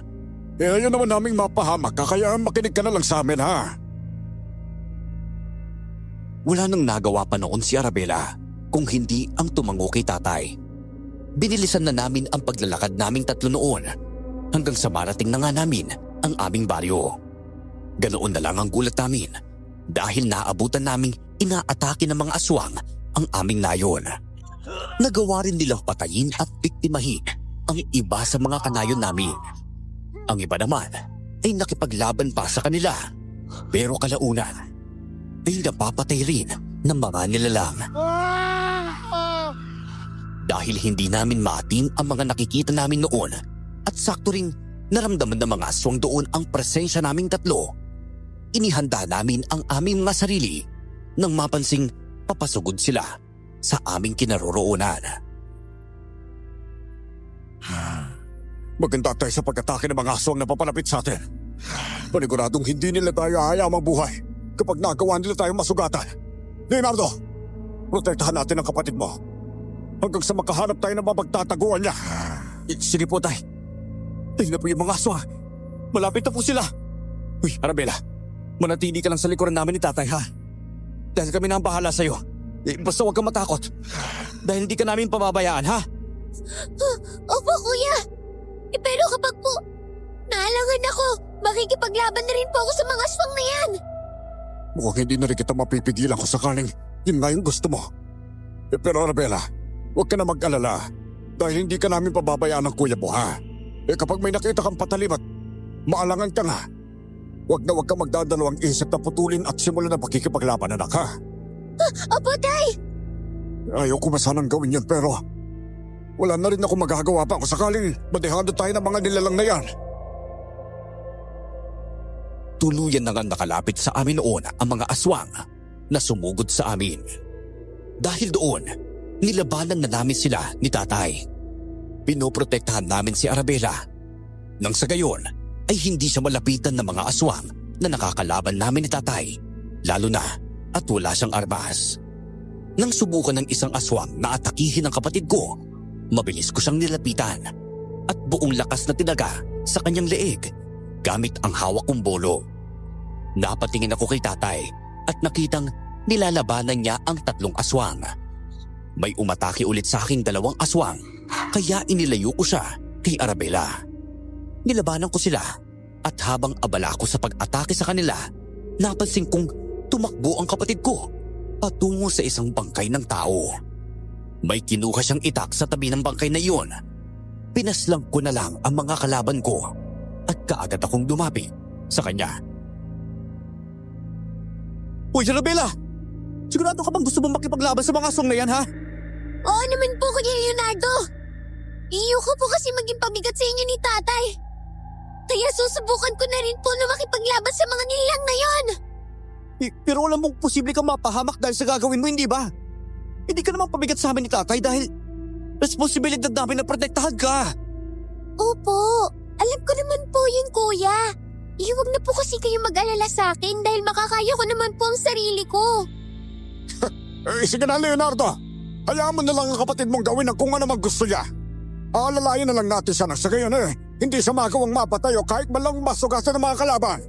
Ayaw naman naming mapahamak ka kaya makinig ka na lang sa amin, ha? Wala nang nagawa pa noon si Arabela kung hindi ang tumango kay tatay. Binilisan na namin ang paglalakad naming 3 noon hanggang sa marating na nga namin ang aming baryo. Ganoon na lang ang gulat namin dahil naabutan naming inaatake ng mga aswang ang aming nayon. Nagawa rin nilang patayin at biktimahin ang iba sa mga kanayon namin. Ang iba naman ay nakipaglaban pa sa kanila, pero kalaunan ay napapatay rin ng mga nilalang. Dahil hindi namin maatim ang mga nakikita namin noon at sakto ring naramdaman ng mga aswang doon ang presensya naming tatlo, inihanda namin ang aming mga sarili nang mapansing papasugod sila sa aming kinaroroonan. Maganda tayo sa pag-atake ng mga aswang na papalapit sa atin. Paniguradong hindi nila tayo hayaang mabuhay kapag nagawa nila tayong masugatan. Leonardo, protektahan natin ang kapatid mo hanggang sa makahanap tayo ng mapagtataguan niya. Sige po, Tay. Ayun na po yung mga aswang. Malapit na po sila. Uy, Arabella, manatili ka lang sa likuran namin ni Tatay, ha? Dahil kami na ang bahala sa'yo. Basta huwag kang matakot. Dahil hindi ka namin pababayaan, ha? Opo, kuya. Pero kapag po naalangan ako, makikipaglaban na rin po ako sa mga aswang na yan. Mukhang hindi na rin kita mapipigilan kung sakaling yun nga yung gusto mo. Pero Arabella, huwag ka na mag-alala dahil hindi ka namin pababayaan ng kuya mo, ha? Kapag may nakita kang patalim at maalangan ka nga, huwag kang magdadalawang isip na putulin at simulan na pakikipaglaban, anak, ha? Opo, Tay. Ayaw ko masanang gawin yun pero wala na rin ako magagawa pa kung sakaling madehado tayo ng mga nilalang na yan. Tuluyan na nga nakalapit sa amin noon ang mga aswang na sumugod sa amin. Dahil doon, nilabanan na namin sila ni Tatay. Pinoprotektahan namin si Arabella. Nang sa gayon ay hindi siya malapitan ng mga aswang na nakakalaban namin ni Tatay, lalo na at wala siyang armas. Nang subukan ng isang aswang na atakihin ang kapatid ko, mabilis ko siyang nilapitan at buong lakas na tinaga sa kanyang leeg gamit ang hawak kong bolo. Napatingin ako kay Tatay at nakitang nilalabanan niya ang 3 aswang. May umatake ulit sa aking 2 aswang kaya inilayo ko siya kay Arabella. Nilabanan ko sila at habang abala ko sa pag-atake sa kanila, napansin kong tumakbo ang kapatid ko patungo sa isang bangkay ng tao. May kinuha siyang itak sa tabi ng bangkay na iyon. Pinaslang ko na lang ang mga kalaban ko at kaagad akong dumapit sa kanya. Uy, Arabella! Sigurado ka bang gusto mong makipaglaban sa mga aswang na yan, ha? Oo naman po, Kuya Leonardo. Iyo ko po kasi maging pabigat sa inyo ni Tatay. Kaya susubukan ko na rin po na makipaglaban sa mga nilalang na yon. Pero alam mong posible kang mapahamak dahil sa gagawin mo, hindi ba? Hindi ka naman pabigat sa amin ni Tatay dahil responsibilidad namin na protektahan ka. Opo, alam ko naman po yun, Kuya. Huwag na po kasi kayo mag-alala sa akin dahil makakaya ko naman po ang sarili ko. Sige na, Leonardo. Hayaan mo na lang ang kapatid mong gawin ang kung ano mang gusto niya. Aalalayan na lang natin siya na sa gayon hindi siya magawang mapatay o kahit malang masugatan ng mga kalaban.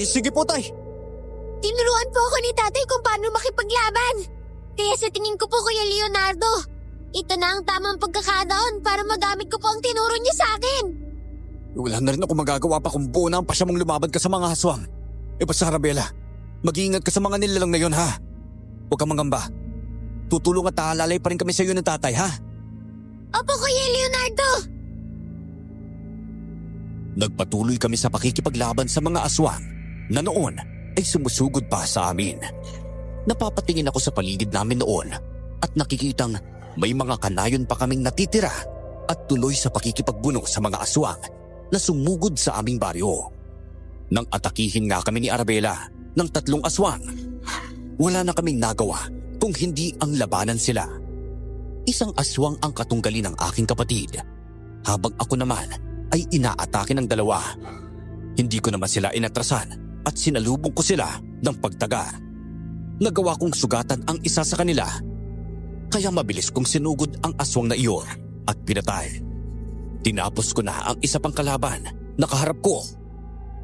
Sige po, Tay. Tinuruan po ako ni Tatay kung paano makipaglaban. Kaya sa tingin ko po, Kuya Leonardo, ito na ang tamang pagkakataon para magamit ko po ang tinuro niya sa akin. Wala na rin ako magagawa pa kung buo na ang pasya mong lumaban ka sa mga aswang. Basta Arabella, mag-iingat ka sa mga nilalang na yon, ha? Huwag kang mangamba. Tutulong at aalalay pa rin kami sa iyo ng Tatay, ha? Opo, Kuya Leonardo. Nagpatuloy kami sa pakikipaglaban sa mga aswang na noon ay sumusugod pa sa amin. Napapatingin ako sa paligid namin noon at nakikitang may mga kanayon pa kaming natitira at tuloy sa pakikipagbuno sa mga aswang na sumugod sa aming baryo. Nang atakihin nga kami ni Arabella ng 3 aswang, wala na kaming nagawa kung hindi ang labanan sila. Isang aswang ang katunggali ng aking kapatid, habang ako naman ay inaatake ng 2. Hindi ko naman sila inatrasan at sinalubong ko sila ng pagtaga. Nagawa kong sugatan ang isa sa kanila, kaya mabilis kong sinugod ang aswang na iyon at pinatay. Tinapos ko na ang isa pang kalaban na kaharap ko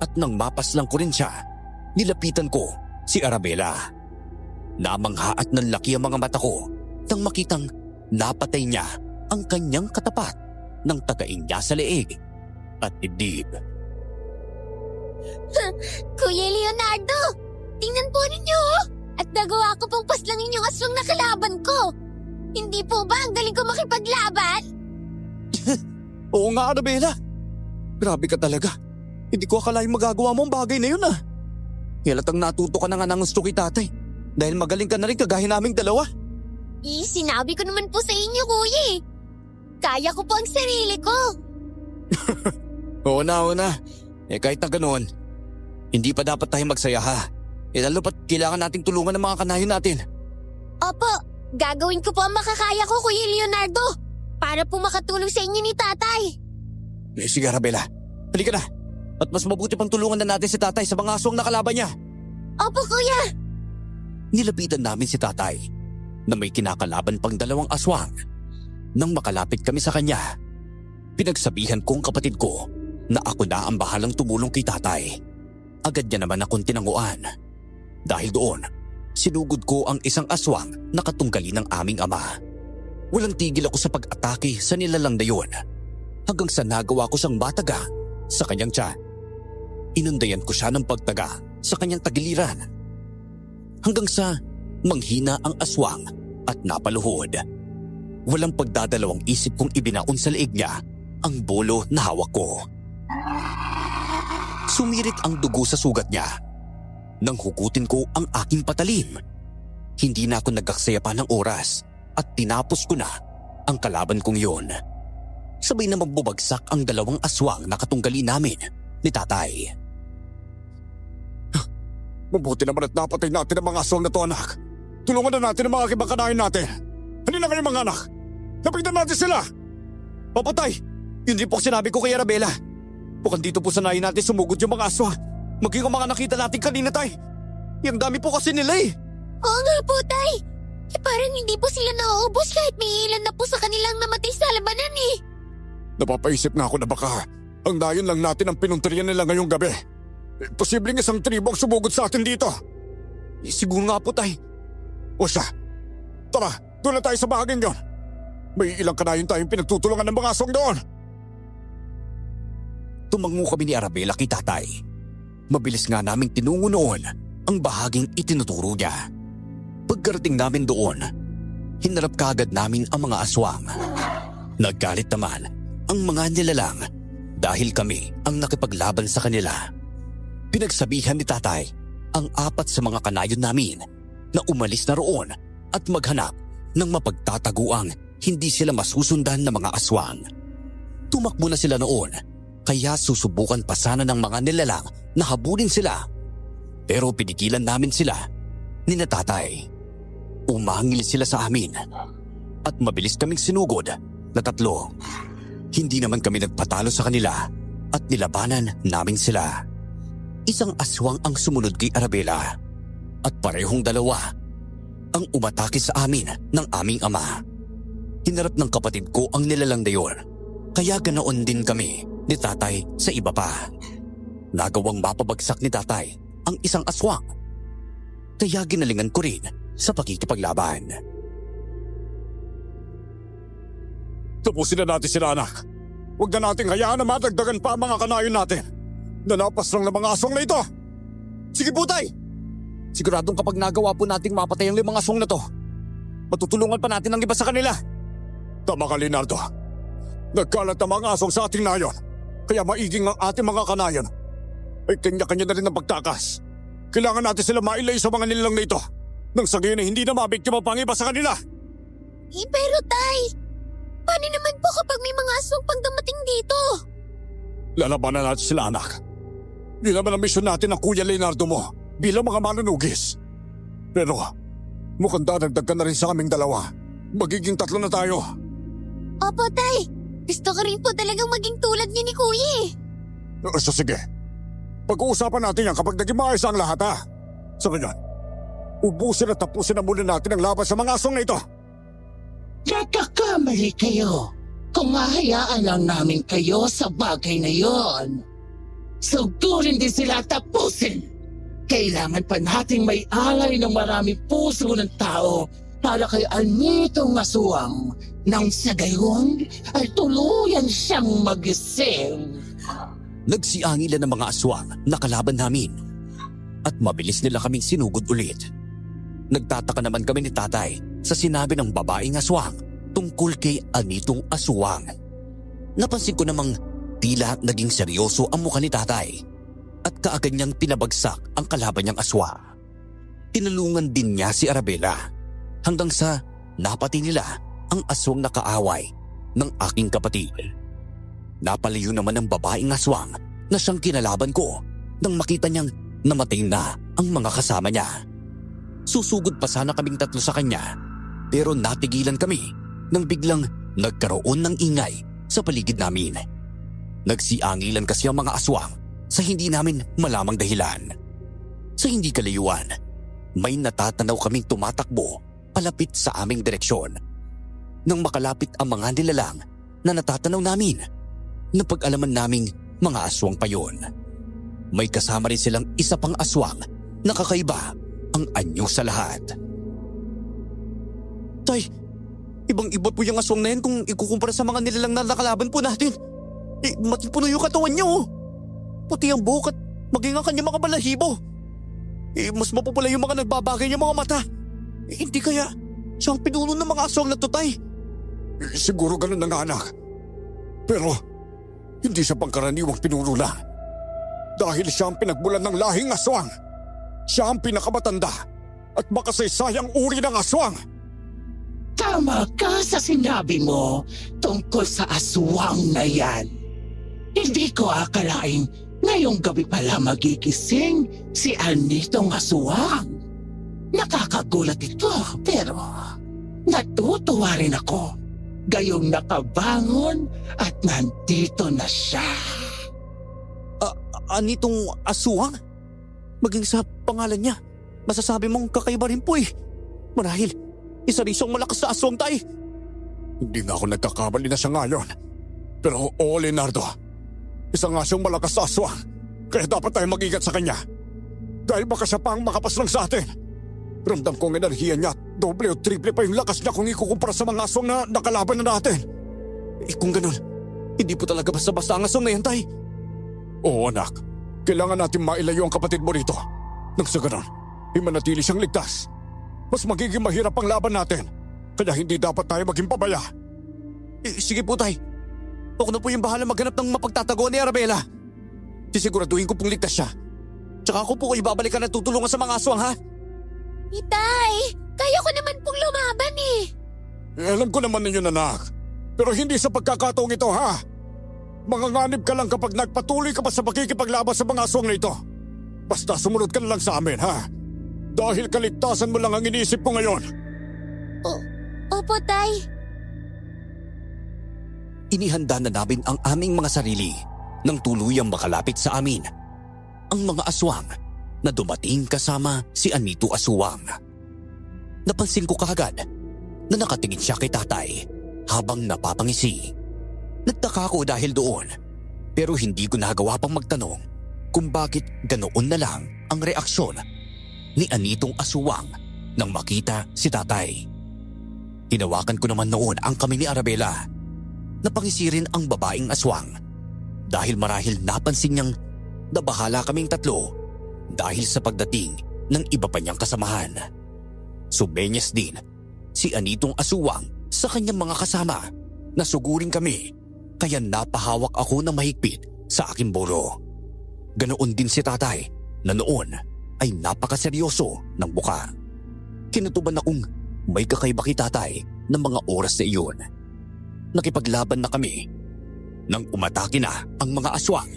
at nang mapaslang ko rin siya, nilapitan ko si Arabella. Namangha at nanlaki ang mga mata ko nang makitang napatay niya ang kanyang katapat ng tagain niya sa leeg at dibdib. Kuya Leonardo, Tingnan po ninyo oh! At nagawa ko pong paslangin yung aswang na kalaban ko. Hindi po ba ang galing ko makipaglaban? Oo nga, Arabella. Grabe ka talaga. Hindi ko akalaing magagawa mo ang bagay na yun ah. Halatang natuto ka na nga ng gusto kay tatay. Dahil magaling ka na rin kagaya naming dalawa. Sinabi ko naman po sa inyo, kuya eh. Kaya ko po ang sarili ko. Oo na. Kahit na ganoon, hindi pa dapat tayo magsaya ha. Lalo pat kailangan nating tulungan ng mga kanayon natin. Opo, gagawin ko po ang makakaya ko, Kuya Leonardo. Para po makatulong sa inyo ni tatay. Sige, Arabella. Halika na. At mas mabuti pang tulungan na natin si tatay sa mga aswang na kalaban niya. Opo, kuya. Nilapitan namin si tatay na may kinakalaban pang 2 aswang. Nang makalapit kami sa kanya, pinagsabihan ko ang kapatid ko na ako na ang bahalang tumulong kay tatay. Agad niya naman akong tinanguan. Dahil doon, sinugod ko ang isang aswang na katunggali ng aming ama. Walang tigil ako sa pag-atake sa nilalang na yun hanggang sa nagawa ko siyang mataga sa kanyang tiyan. Inundayan ko siya ng pagtaga sa kanyang tagiliran hanggang sa manghina ang aswang at napaluhod. Walang pagdadalawang isip kong ibinaon sa leeg niya ang bolo na hawak ko. Sumirit ang dugo sa sugat niya. Nang hugutin ko ang aking patalim, hindi na ako nagaksaya pa ng oras at tinapos ko na ang kalaban kong yon. Sabay na magbubagsak ang 2 aswang na katunggali namin ni tatay. Mabuti naman at napatay natin ang mga aswang na to, anak. Tulungan na natin ang mga kibakanayan natin. Halina kayo mga anak. Lapitan natin sila. Papatay! Yun din po sinabi ko kay Arabella. Bukang dito po sanayin natin sumugod yung mga aswa. Maging ang mga nakita natin kanina, tay. Yung dami po kasi nila eh. Oo nga po, tay. Parang hindi po sila nauubos kahit may ilan na po sa kanilang namatay sa labanan eh. Napapaisip nga ako na baka ang dayon lang natin ang pinunterian nila ngayong gabi. Posibleng isang tribo ang sumugod sa atin dito. Siguro nga po, tay. O siya, tara, doon na tayo sa bahaging yon. May ilang kanayon tayong pinagtutulungan ng mga aswang doon. Tumango kami ni Arabella kay tatay. Mabilis nga naming tinungo noon ang bahaging itinuturo niya. Pagkarating namin doon, hinarap kaagad namin ang mga aswang. Naggalit naman ang mga nilalang dahil kami ang nakipaglaban sa kanila. Pinagsabihan ni tatay ang 4 sa mga kanayon namin na umalis na roon at maghanap ng mapagtataguang hindi sila masusundan ng mga aswang. Tumakbo na sila noon, kaya susubukan pa sana ng mga nilalang na habulin sila. Pero pinigilan namin sila ni na tatay. Umangil sila sa amin at mabilis kaming sinugod na 3. Hindi naman kami nagpatalo sa kanila at nilabanan namin sila. Isang aswang ang sumunod kay Arabella at parehong 2 ang umatake sa amin ng aming ama. Hinarap ng kapatid ko ang nilalang na yun, kaya ganoon din kami ni tatay sa iba pa. Nagawang mapabagsak ni tatay ang isang aswang, kaya ginalingan ko rin sa pakikipaglaban. Tapusin na natin sila, anak. Huwag na nating hayaan na madagdagan pa ang mga kanayon natin. Nanapas lang ng mga aswang na ito. Sige po, tay. Siguradong kapag nagawa po nating mapatay ang 5 aswang na to, matutulungan pa natin ang iba sa kanila. Tama ka, Leonardo. Nagkalat ang mga aswang sa ating nayon, kaya maiging ang ating mga kanayon ay kanya-kanya na rin ang pagtakas. Kailangan natin sila mailay sa mga nilalang na ito nang sa gayon ay hindi na mabiktima pang iba sa kanila. Pero tay, paano naman po kapag may mga aswang pang dumating dito? Lalabanan natin sila, anak. Di naman ang misyon natin ng Kuya Leonardo mo bilang mga manunugis. Pero mukhang dadagdag ka na rin sa aming 2. Magiging 3 na tayo. Opo, tay. Gusto ko rin po talagang maging tulad niyo ni Kuya eh. So sige, pag-uusapan natin yan kapag naging maayos ang lahat, ha? Sa ganyan, ubusin at tapusin na muna natin ang laban sa mga aswang na ito. Nagkakamali kayo kung hahayaan lang namin kayo sa bagay na yon. Sugurin din sila at tapusin. Kailangan pa nating may alay ng marami puso ng tao para kay Anitong aswang nang sa gayon ay tuluyan siyang magising. Nagsiangilan ng mga aswang na kalaban namin. at mabilis nila kaming sinugod ulit. Nagtataka naman kami ni tatay sa sinabi ng babaeng aswang tungkol kay Anitong Aswang. Napansin ko namang tila naging seryoso ang mukha ni tatay at kaagad niyang pinabagsak ang kalaban niyang aswa. Tinulungan din niya si Arabella hanggang sa napati nila ang aswang na kaaway ng aking kapatid. Napalayo naman ang babaeng aswang na siyang kinalaban ko nang makita niyang namatay na ang mga kasama niya. Susugod pa sana kaming tatlo sa kanya pero natigilan kami nang biglang nagkaroon ng ingay sa paligid namin. Nagsiangilan kasi ang mga aswang sa hindi namin malamang dahilan. Sa hindi kalayuan, may natatanaw kaming tumatakbo palapit sa aming direksyon. Nang makalapit ang mga nilalang na natatanaw namin, napag-alaman naming mga aswang pa yun. May kasama rin silang isa pang aswang na kakaiba ang anyo sa lahat. Tay, ibang-iba po yung aswang na yan kung ikukumpara sa mga nilalang na nakalaban po natin. Matipuno yung katawan niya oh. Puti ang buhok at maging ang kanyang mga balahibo. Mas mapupula yung mga nagbabagay niyang mga mata. Hindi kaya siya ang pinuno ng mga aswang na to, Tay? Siguro ganun na nga, anak. Pero hindi siya pangkaraniwang pinuno lang. Dahil siya ang pinagmulan ng lahing aswang. Siya ang pinakamatanda at makasaysayang uri ng aswang. Tama ka sa sinabi mo tungkol sa aswang na yan. Hindi ko akalain ngayong gabi pala magigising si Anitong Aswang. Nakakagulat ito pero natutuwa rin ako. Gayong nakabangon at nandito na siya. Anitong Aswang? Maging sa pangalan niya, masasabi mong kakaiba rin po eh. Marahil, isa rin siyang malakas na aswang, Tay. Hindi nga ako nagkakamali na siya ngayon. Pero oo, Leonardo. Isa nga siyang malakas na aswang. Kaya dapat tayo mag-ingat sa kanya. Dahil baka siya pa ang makapaslang sa atin. Ramdam ko ang enerhiya niya. Doble o triple pa yung lakas niya kung ikukumpara sa mga aswang na nakalaban na natin. Kung ganun, hindi po talaga basta-basta ang aswang na yan, Tay. Oo, anak. Kailangan natin mailayo ang kapatid mo rito. Nang sa ganun, manatili siyang ligtas. Mas magiging mahirap ang laban natin. Kaya hindi dapat tayo maging pabaya. Sige po, Tay. Ako na po yung bahala maghanap ng mapagtataguan ni Arabella. Sisiguraduhin ko pong ligtas siya. Tsaka ako po kayo babalikan at tutulungan sa mga aswang, ha? Itay, kaya ko naman pong lumaban eh. Alam ko naman ninyo, anak. Pero hindi sa pagkakataong ito, ha? Manganganib ka lang kapag nagpatuloy ka pa sa pakikipaglaban sa mga aswang na ito. Basta sumunod ka na lang sa amin, ha? Dahil kaligtasan mo lang ang iniisip ko ngayon. Opo, Tay. Inihanda na namin ang aming mga sarili nang tuluyang makalapit sa amin ang mga aswang na dumating kasama si Anito Aswang. Napansin ko kaagad na nakatingin siya kay tatay habang napapangisi. Nagtaka ako dahil doon pero hindi ko nagawa pang magtanong kung bakit ganoon na lang ang reaksyon ni Anitong Aswang nang makita si tatay. Hinawakan ko naman noon ang kamay ni Arabella. Napangisi rin ang babaeng aswang dahil marahil napansin niyang nabahala kaming tatlo dahil sa pagdating ng iba pa niyang kasamahan. Sumenyas din si Anitong Aswang sa kanyang mga kasama na sugurin kami kaya napahawak ako ng mahigpit sa aking bolo. Ganoon din si tatay na noon ay napakaseryoso ng buka. Kinutuban akong may kakaiba kay tatay ng mga oras na iyon. Nakipaglaban na kami nang umatake na ang mga aswang.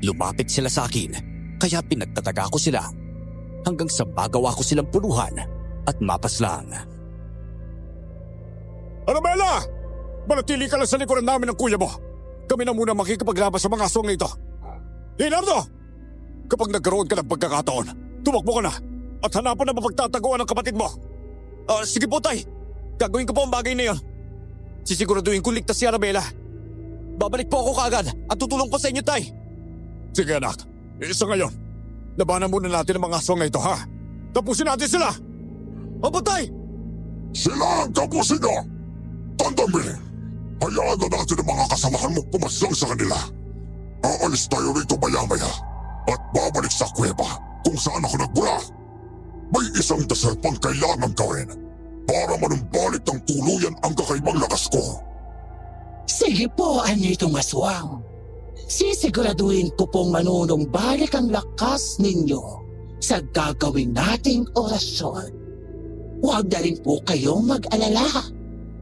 Lumapit sila sa akin kaya pinagtataga ko sila hanggang sa magawa ko silang puluhan at mapaslang. Arabella! Manatili ka lang sa likuran namin ng kuya mo. Kami na muna makikipaglaban sa mga aswang na ito. Leonardo! Kapag nagkaroon ka ng pagkakataon, tumakbo ka na at hanapan na mapagtataguan ng kapatid mo. Sige po, Tay. Gagawin ko po ang bagay na yun. Sisiguraduhin ko ligtas si Arabella. Babalik po ako kaagad at tutulong po sa inyo, Tay. Sige, anak. Isa ngayon. Labanan muna natin ang mga aswang na ito, ha? Tapusin natin sila! Opo, Tay! Sila ang tapusin niyo! Tandaan mo rin, hayaan na natin ang mga kasamahan mo pumaslang sa kanila. Aalis tayo rito maya-maya at babalik sa kuweba kung saan ako nagmula. May isang dasal pang kailangan gawin para manumbalik ng tuluyan ang kakaibang lakas ko. Sige po, Anitong Aswang. Sisiguraduhin ko pong manunumbalik ang lakas ninyo sa gagawin nating orasyon. Huwag na rin po kayong mag-alala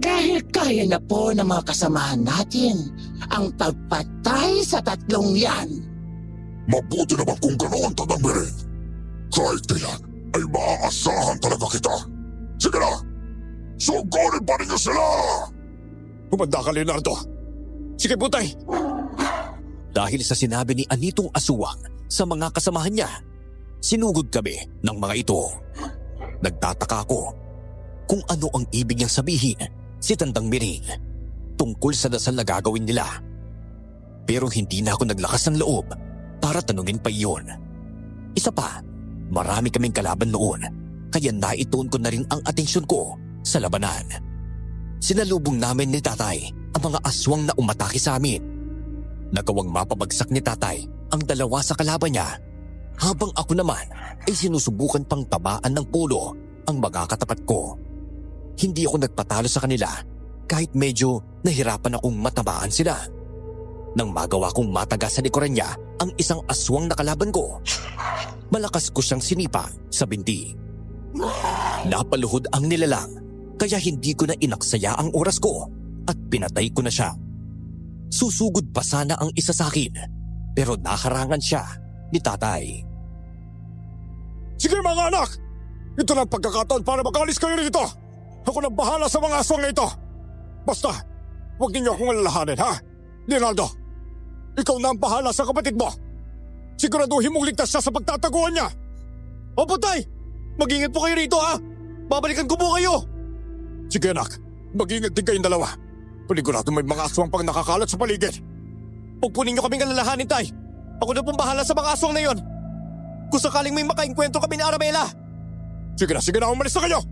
dahil kaya na po ng mga kasamahan natin ang pagpatay sa tatlong yan. Mabuti naman kung ganoon, Tadambirin. Kahit kailan ay maaasahan talaga kita. Sige na, sugurin pa ninyo sila! Humanda ka, Leonardo. Sige po, Tay. Dahil sa sinabi ni Anitong Aswang sa mga kasamahan niya, sinugod kami ng mga ito. Nagtataka ako kung ano ang ibig niyang sabihin si Tandang Miring tungkol sa dasal na gagawin nila. Pero hindi na ako naglakas ng loob para tanungin pa iyon. Isa pa, marami kaming kalaban noon kaya naituon ko na rin ang atensyon ko sa labanan. Sinalubong namin ni Tatay ang mga aswang na umatake sa amin. Nagawang mapabagsak ni Tatay ang dalawa sa kalaban niya, habang ako naman ay sinusubukan pang tabaan ng pulo ang mga katapat ko. Hindi ako nagpatalo sa kanila kahit medyo nahirapan akong matabaan sila. Nang magawa kong mataga sa likuran niya ang isang aswang na kalaban ko, malakas ko siyang sinipa sa binti. Napaluhod ang nilalang kaya hindi ko na inaksaya ang oras ko at pinatay ko na siya. Susugod pa sana ang isa sa akin pero nakarangan siya ni Tatay. Sige mga anak! Ito na ang pagkakataon para makalis kayo rito! Ako na bahala sa mga aswang na ito! Basta, huwag ninyo akong alalahanin, ha? Leonardo, ikaw na ang bahala sa kapatid mo! Siguraduhin mong ligtas siya sa pagtataguan niya! Opo, Tay! Mag-ingat po kayo rito, ha? Babalikan ko po kayo! Sige anak, mag-ingat din kayong dalawa. Panigurado may mga aswang pang nakakalat sa paligid. Huwag po ninyo kaming alalahanin, Tay. Ako na pong bahala sa mga aswang na yon. Kung sakaling may makainkwentro kami ni Arabella. Sige na, umalis na kayo!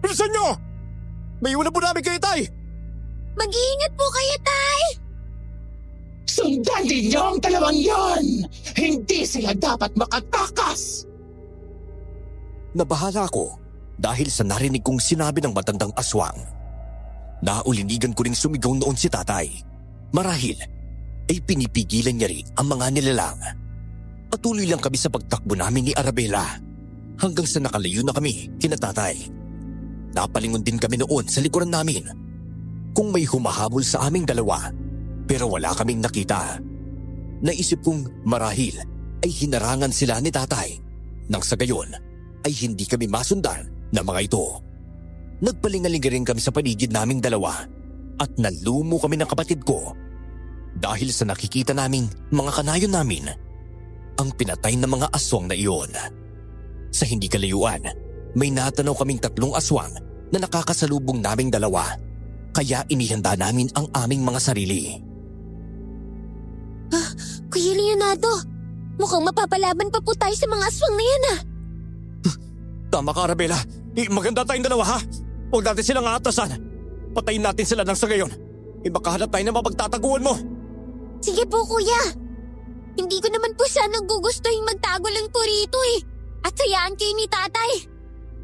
Bilisan nyo! May iwan na po namin kayo, Tay. Mag-iingat po kayo, Tay! Sundan ninyo ang dalawang yon! Hindi sila dapat makatakas! Nabahala ako dahil sa narinig kong sinabi ng matandang aswang. Naulinigan ko ring sumigaw noon si Tatay. Marahil ay pinipigilan niya rin ang mga nilalang. Patuloy lang kami sa pagtakbo namin ni Arabella hanggang sa nakalayo na kami kina Tatay. Napalingon din kami noon sa likuran namin kung may humahabol sa aming dalawa pero wala kaming nakita. Naisip kong marahil ay hinarangan sila ni Tatay nang sa gayon ay hindi kami masundan ng mga ito. Nagpalingalinga rin kami sa paligid naming dalawa at nalumo kami ng kapatid ko dahil sa nakikita naming mga kanayon namin ang pinatay ng mga aswang na iyon. Sa hindi kalayuan, may natanaw kaming tatlong aswang na nakakasalubong naming dalawa kaya inihanda namin ang aming mga sarili. Kuya Leonardo, mukhang mapapalaban pa po tayo sa mga aswang na yan, Tama ka, Arabella. Maganda tayong dalawa, ha? Huwag natin silang aatasan. Patayin natin sila nang sa gayon. Makahanap tayo ng mapagtataguan mo. Sige po, kuya. Hindi ko naman po sanang gugustuhin magtago lang po rito At sayaan kayo ni Tatay.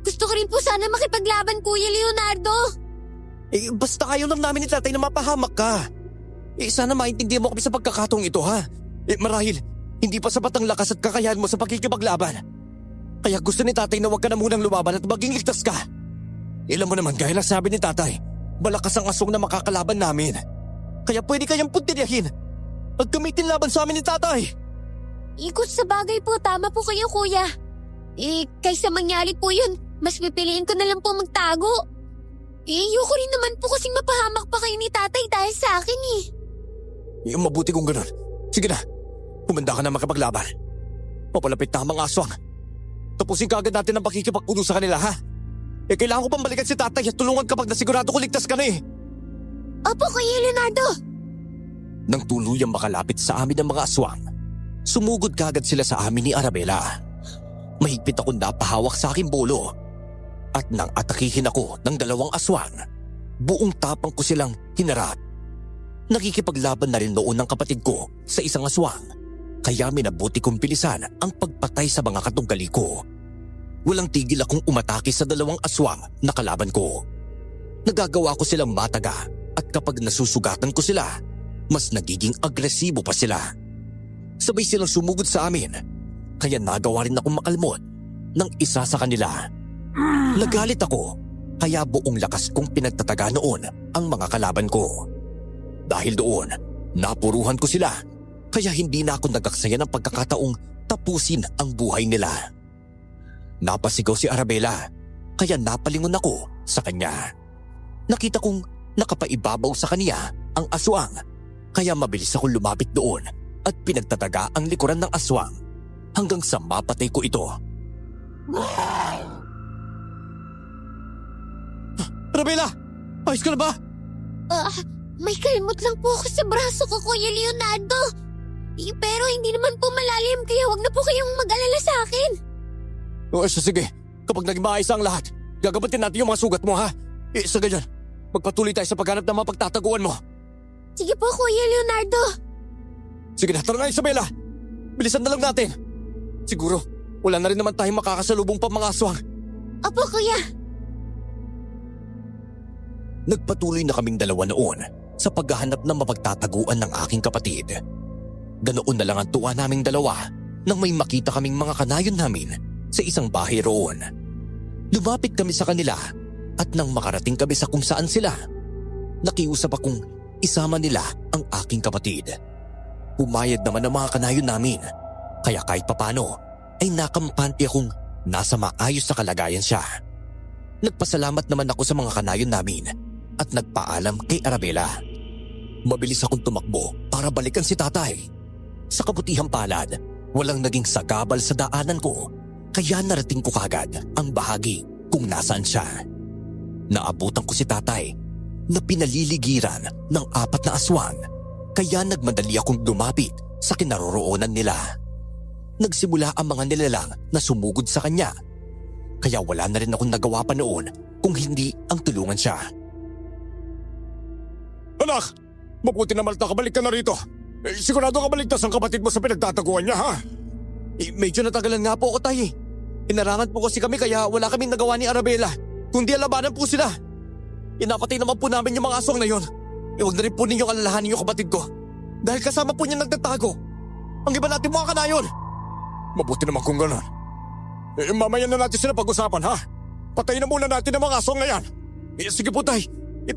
Gusto ko rin po sana makipaglaban, Kuya Leonardo. Basta kayo lang namin ni Tatay na mapahamak ka. Sana maintindihan mo kami sa pagkakataong ito, ha? Marahil, hindi pa sapat ang lakas at kakayahan mo sa pagkikipaglaban. Kaya gusto ni Tatay na huwag ka na munang lumaban at maging ligtas ka. Ilan mo naman, gaya lang sabi ni Tatay, malakas ang aswang na makakalaban namin. Kaya pwede kayang puntiryahin at gamitin laban sa amin ni Tatay. Ikot sa bagay po, tama po kayo, Kuya. Kaysa mangyari po yun, mas pipiliin ko na lang po magtago. Ayoko rin naman po kasing mapahamak pa kayo ni Tatay dahil sa akin Mabuti kung ganun. Sige na, humanda ka na makipaglaban. Papalapit na ang mga aswang. Tapusin ka agad natin ang pakikipagpuno sa kanila, ha? Kailangan ko pang balikan si Tatay at tulungan kapag nasigurado ko ligtas ka na Opo, Kuya Leonardo. Nang tuluyang makalapit sa amin ang mga aswang, sumugod kagad sila sa amin ni Arabella. Mahigpit akong napahawak sa aking bolo. At nang atakihin ako ng dalawang aswang, buong tapang ko silang hinarap. Nakikipaglaban na rin noon ng kapatid ko sa isang aswang. Kaya minabuti kong bilisan ang pagpatay sa mga katunggali ko. Walang tigil akong umatake sa 2 aswang na kalaban ko. Nagagawa ko silang mataga at kapag nasusugatan ko sila, mas nagiging agresibo pa sila. Sabay silang sumugod sa amin, kaya nagawa rin akong makalmot ng isa sa kanila. Nagalit ako, kaya buong lakas kong pinagtataga noon ang mga kalaban ko. Dahil doon, napuruhan ko sila, kaya hindi na ako nagaksaya ng pagkakataong tapusin ang buhay nila. Napasigaw si Arabella, kaya napalingon ako sa kanya. Nakita kong nakapaibabaw sa kanya ang aswang, kaya mabilis akong lumapit doon at pinagtataga ang likuran ng aswang hanggang sa mapatay ko ito. Arabella! Ayos ka na ba? May kalmot lang po ako sa braso ko, Kuya Leonardo. Pero hindi naman po malalim, kaya wag na po kayong mag-alala sa akin. O sige, kapag naging maayos ang lahat, gagabatin natin yung mga sugat mo ha. Sa ganyan, magpatuloy tayo sa paghanap ng mga pagtataguan mo. Sige po, Kuya Leonardo. Sige na, tara na Isabela. Bilisan na lang natin. Siguro, wala na rin naman tayong makakasalubong pa mga aswang. Opo, Kuya. Nagpatuloy na kaming dalawa noon sa paghahanap ng mapagtataguan ng aking kapatid. Ganoon na lang ang tuwa naming dalawa nang may makita kaming mga kanayon namin sa isang bahay roon. Lumapit kami sa kanila at nang makarating kami sa kung saan sila, nakiusap akong isama nila ang aking kapatid. Pumayag naman ang mga kanayon namin, kaya kahit papano ay nakampante akong nasa maayos na kalagayan siya. Nagpasalamat naman ako sa mga kanayon namin at nagpaalam kay Arabella. Mabilis akong tumakbo para balikan si tatay. Sa kabutihang palad, walang naging sagabal sa daanan ko, kaya narating ko kagad ang bahagi kung nasaan siya. Naabutan ko si tatay na pinaliligiran ng 4 na aswang, kaya nagmadali akong lumapit sa kinaroroonan nila. Nagsimula ang mga nilalang na sumugod sa kanya, kaya wala na rin akong nagawa pa noon kung hindi ang tulungan siya. Anak, mabuti naman nakabalik ka na rito. Sigurado ka baligtas ang kapatid mo sa pinagtataguan niya, ha? Medyo natagalan nga po ako tay. Inarangan po kasi kami kaya wala kaming nagawa ni Arabella, kundi labanan po sila. Inapatay naman po namin yung mga aswang na yon. Huwag na rin po ninyong alalahanin yung kapatid ko. Dahil kasama po niya nagtatago. Ang iba natin mga kanayon. Mabuti naman kung gano'n. Mamaya na natin sila pag-usapan, ha? Patayin na muna natin ang mga aswang na yan. Sige po tay.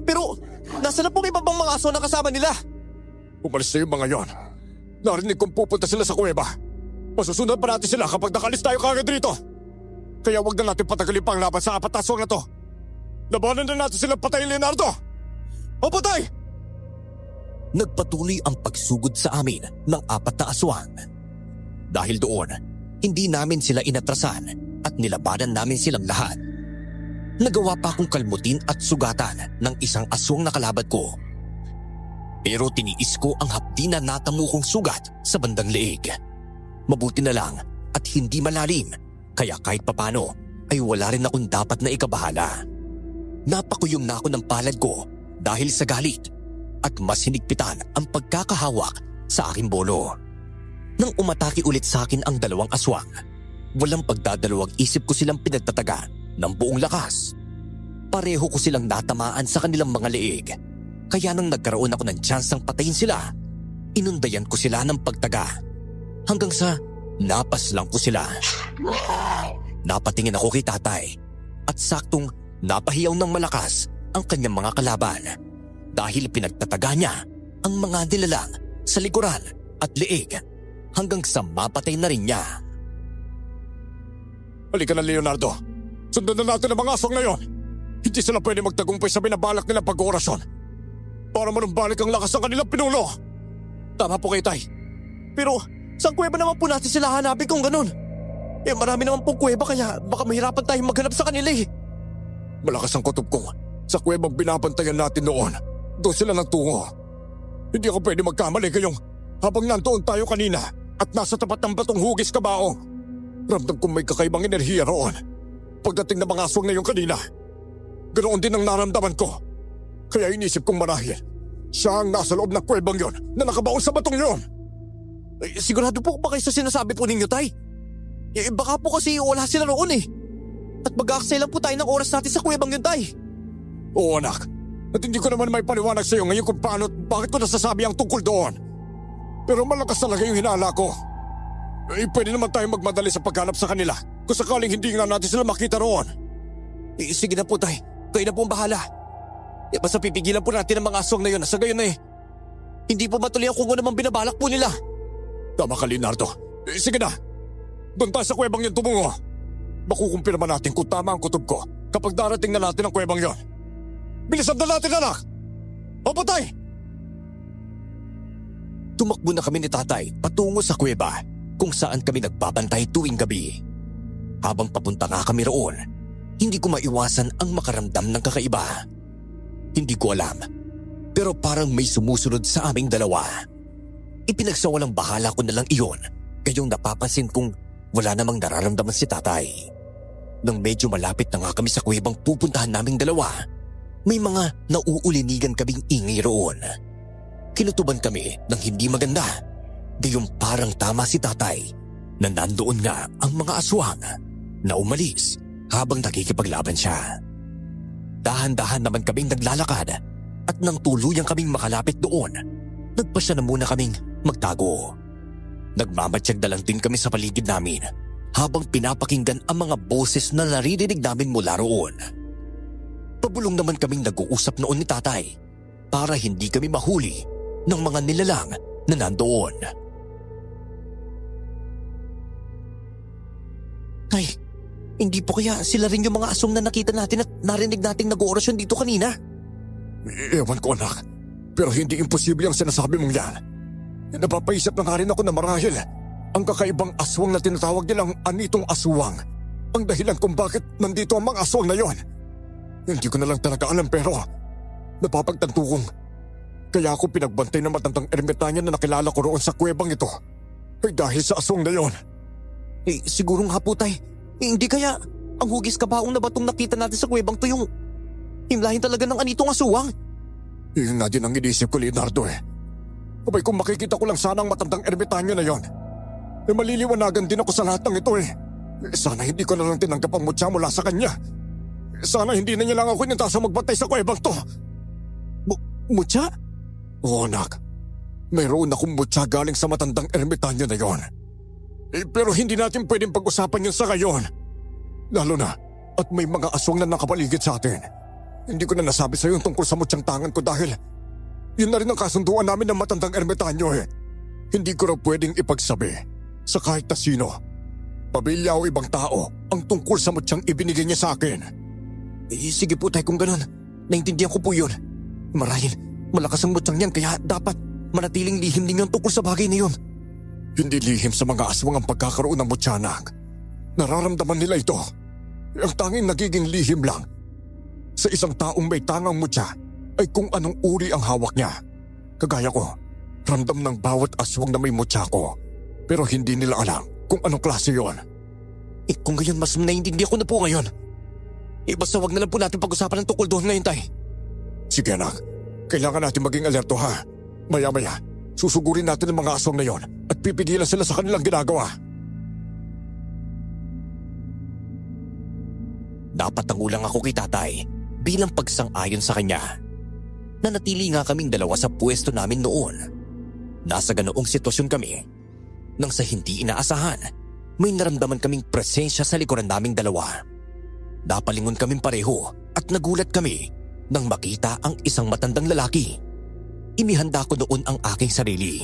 Pero nasa na po iba bang mga aswang na kasama nila? Umalis na yung mga yon. Narinig kong pupunta sila sa kuweba. Masusunod pa natin sila kapag nakalis tayo kagad rito. Kaya wag na natin patagalin pa ang laban sa 4 aswang na to. Labanan na natin sila patayin, Leonardo! Opo tay! Nagpatuloy ang pagsugod sa amin ng 4 na aswang. Dahil doon, hindi namin sila inatrasan at nilabanan namin silang lahat. Nagawa pa akong kalmutin at sugatan ng isang aswang na kalaban ko. Pero tiniis ko ang hapdi na natamo kong sugat sa bandang leeg. Mabuti na lang at hindi malalim, kaya kahit papano ay wala rin akong dapat na ikabahala. Napakuyom na ako ng palad ko dahil sa galit at mas hinigpitan ang pagkakahawak sa aking bolo. Nang umatake ulit sa akin ang 2 aswang, walang pagdadalawang isip ko silang pinagtataga ng buong lakas. Pareho ko silang natamaan sa kanilang mga leeg, kaya nang nagkaroon ako ng tsansang patayin sila, inundayan ko sila ng pagtaga hanggang sa napaslang ko sila. Napatingin ako kay tatay at saktong napahiyaw ng malakas ang kanyang mga kalaban dahil pinagtataga niya ang mga nilalang sa likuran at leeg hanggang sa mapatay na rin niya. Halika na, Leonardo. Sundan na natin ang mga aswang na yon. Hindi sila pwede magtagumpay sa binabalak nilang pag-oorasyon para manumbalik ang lakas ng kanilang pinuno. Tama po kayo tay. Pero saan kuweba naman po natin sila hanapin kung ganun? Marami naman pong kuweba kaya baka mahirapan tayong maghanap sa kanila eh. Malakas ang kutob ko. Sa kuwebang binabantayan natin noon, doon sila nagtungo. Hindi ako pwede magkamali kayong habang nandoon tayo kanina at nasa tapat ng batong hugis kabaong. Ramdam kong may kakaibang enerhiya roon. Pagdating ng mga aswang na yung kanina, ganoon din ang naramdaman ko. Kaya inisip kong marahil siya ang nasa loob ng kuwebang yon na nakabaon sa batong yon. Sigurado po ba kayo sa sinasabi po ninyo, Tay? Baka po kasi wala sila roon eh. At mag-aaksay lang po tayo ng oras natin sa kuwebang yun, Tay. Oo anak, at hindi ko naman may paliwanag sa iyo ngayon kung paano at bakit ko nasasabi ang tungkol doon. Pero malakas talaga yung hinala ko. Pwede naman tayong magmadali sa paghanap sa kanila kung sakaling hindi nga natin sila makita roon. Sige na po, Tay. Kayo na po ang bahala. Basta pipigilan po natin ang mga aswang na yun. Sa gayon na hindi po matuloy kung ano namang binabalak po nila. Tama ka, Leonardo. Sige na. Doon tayo sa kuwebang yun tumungo. Makukumpirma natin kung tama ang kutob ko kapag darating na natin ang kuwebang yon. Bilisan na natin, anak! Opo, Tay! Tumakbo na kami ni Tatay patungo sa kuweba kung saan kami nagbabantay tuwing gabi. Habang papunta nga kami roon, hindi ko maiwasan ang makaramdam ng kakaiba. Hindi ko alam, pero parang may sumusunod sa aming dalawa. Ipinagsawalang bahala ko na lang iyon, kayong napapansin kong wala namang nararamdaman si Tatay. Nang medyo malapit na nga kami sa kuwebang pupuntahan naming dalawa, may mga nauulinigan kaming ingay roon. Kinutuban kami ng hindi maganda, gayong parang tama si Tatay na nandoon nga ang mga aswang na umalis habang nakikipaglaban siya. Dahan-dahan naman kaming naglalakad at nang tuluyang kaming makalapit doon, nagpasya na muna kaming magtago. Nagmamatsyag na lang din kami sa paligid namin habang pinapakinggan ang mga boses na naririnig namin mula roon. Pabulong naman kaming nag-uusap noon ni Tatay para hindi kami mahuli ng mga nilalang na nandoon. Tay, hindi po kaya sila rin yung mga aswang na nakita natin at narinig nating nag-oorasyon dito kanina? Ewan ko, anak. Pero hindi imposible ang sinasabi mong yan. Napapaisip na nga rin ako na marahil ang kakaibang aswang na tinatawag nilang Anitong Aswang ang dahilan kung bakit nandito ang mga aswang na yon. Hindi ko na lang talaga alam pero napapagtanto kong kaya ako pinagbantay ng matandang ermitanyo na nakilala ko roon sa kuwebang ito ay dahil sa aswang na yon. Siguro nga po, Tay. Hindi kaya ang hugis kabaong na batong nakita natin sa kuwebang to yung himlahin talaga ng Anitong Aswang? Yun nga din ang inisip ko, Leonardo eh. Abay kung makikita ko lang sana ang matandang ermitanyo na yon, maliliwanagan din ako sa lahat ng ito eh. Sana hindi ko na lang tinanggap ang mutya mula sa kanya. Sana hindi na niya lang ako inintasa magbantay sa kuwebang to. Mutya? Oo, anak. Mayroon akong mutya galing sa matandang ermitanyo na yon. Pero hindi natin pwedeng pag-usapan yun sa ngayon. Lalo na at may mga aswang na nakapaligid sa atin. Hindi ko na nasabi sa iyo tungkol sa mutyang tangan ko dahil yun na rin ang kasunduan namin ng matandang ermitanyo eh. Hindi ko raw pwedeng ipagsabi sa kahit na sino, pamilya o ibang tao, ang tungkol sa mutyang ibinigay niya sa akin. Sige po, Tay, kung ganun. Naintindihan ko po yun. Marahil malakas ang mutyang yan kaya dapat manatiling lihim din yung tungkol sa bagay na yun. Hindi lihim sa mga aswang ang pagkakaroon ng mutya, anak. Nararamdaman nila ito. Ang tanging nagiging lihim lang sa isang taong may tangang mutya ay kung anong uri ang hawak niya. Kagaya ko, ramdam ng bawat aswang na may mutya ko. Pero hindi nila alam kung anong klase yon. Kung gayon mas naiintindihan ko na po ngayon. Basta wag na lang po natin pag-usapan ng tungkol doon ngayon, Tay. Sige, anak. Kailangan natin maging alerto, ha? Maya-maya, susugurin natin ang mga aswang na yon at pipigilan sila sa kanilang ginagawa. Napatangulang ako kay Tatay bilang pagsang-ayon sa kanya. Nanatili nga kaming dalawa sa pwesto namin noon. Nasa ganoong sitwasyon kami nang sa hindi inaasahan, may naramdaman kaming presensya sa likuran naming dalawa. Napalingon kaming pareho at nagulat kami nang makita ang isang matandang lalaki. Inihanda ko noon ang aking sarili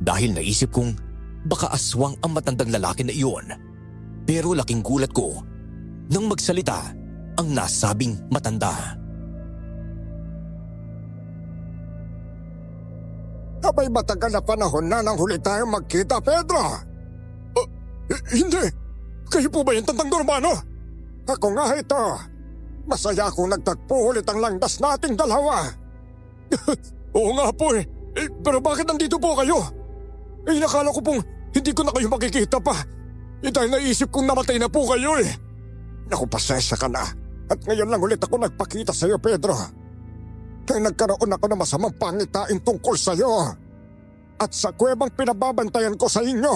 dahil naisip kong baka aswang ang matandang lalaki na iyon. Pero laking gulat ko nang magsalita ang nasabing matanda. Abay matagal na panahon na nang huli tayong magkita, Pedro. Hindi. Kayo po ba yung tandang Normano? Ako nga ito. Masaya akong nagtagpo ulit ang landas nating dalawa. Oo nga po eh. Pero bakit nandito po kayo? Nakala ko pong hindi ko na kayo makikita pa. Dahil naisip kong namatay na po kayo eh. Naku, pasensya ka na. At ngayon lang ulit ako nagpakita sa iyo, Pedro. Kaya nagkaroon ako ng masamang pangitain tungkol sa iyo. at sa kuwebang pinababantayan ko sa inyo.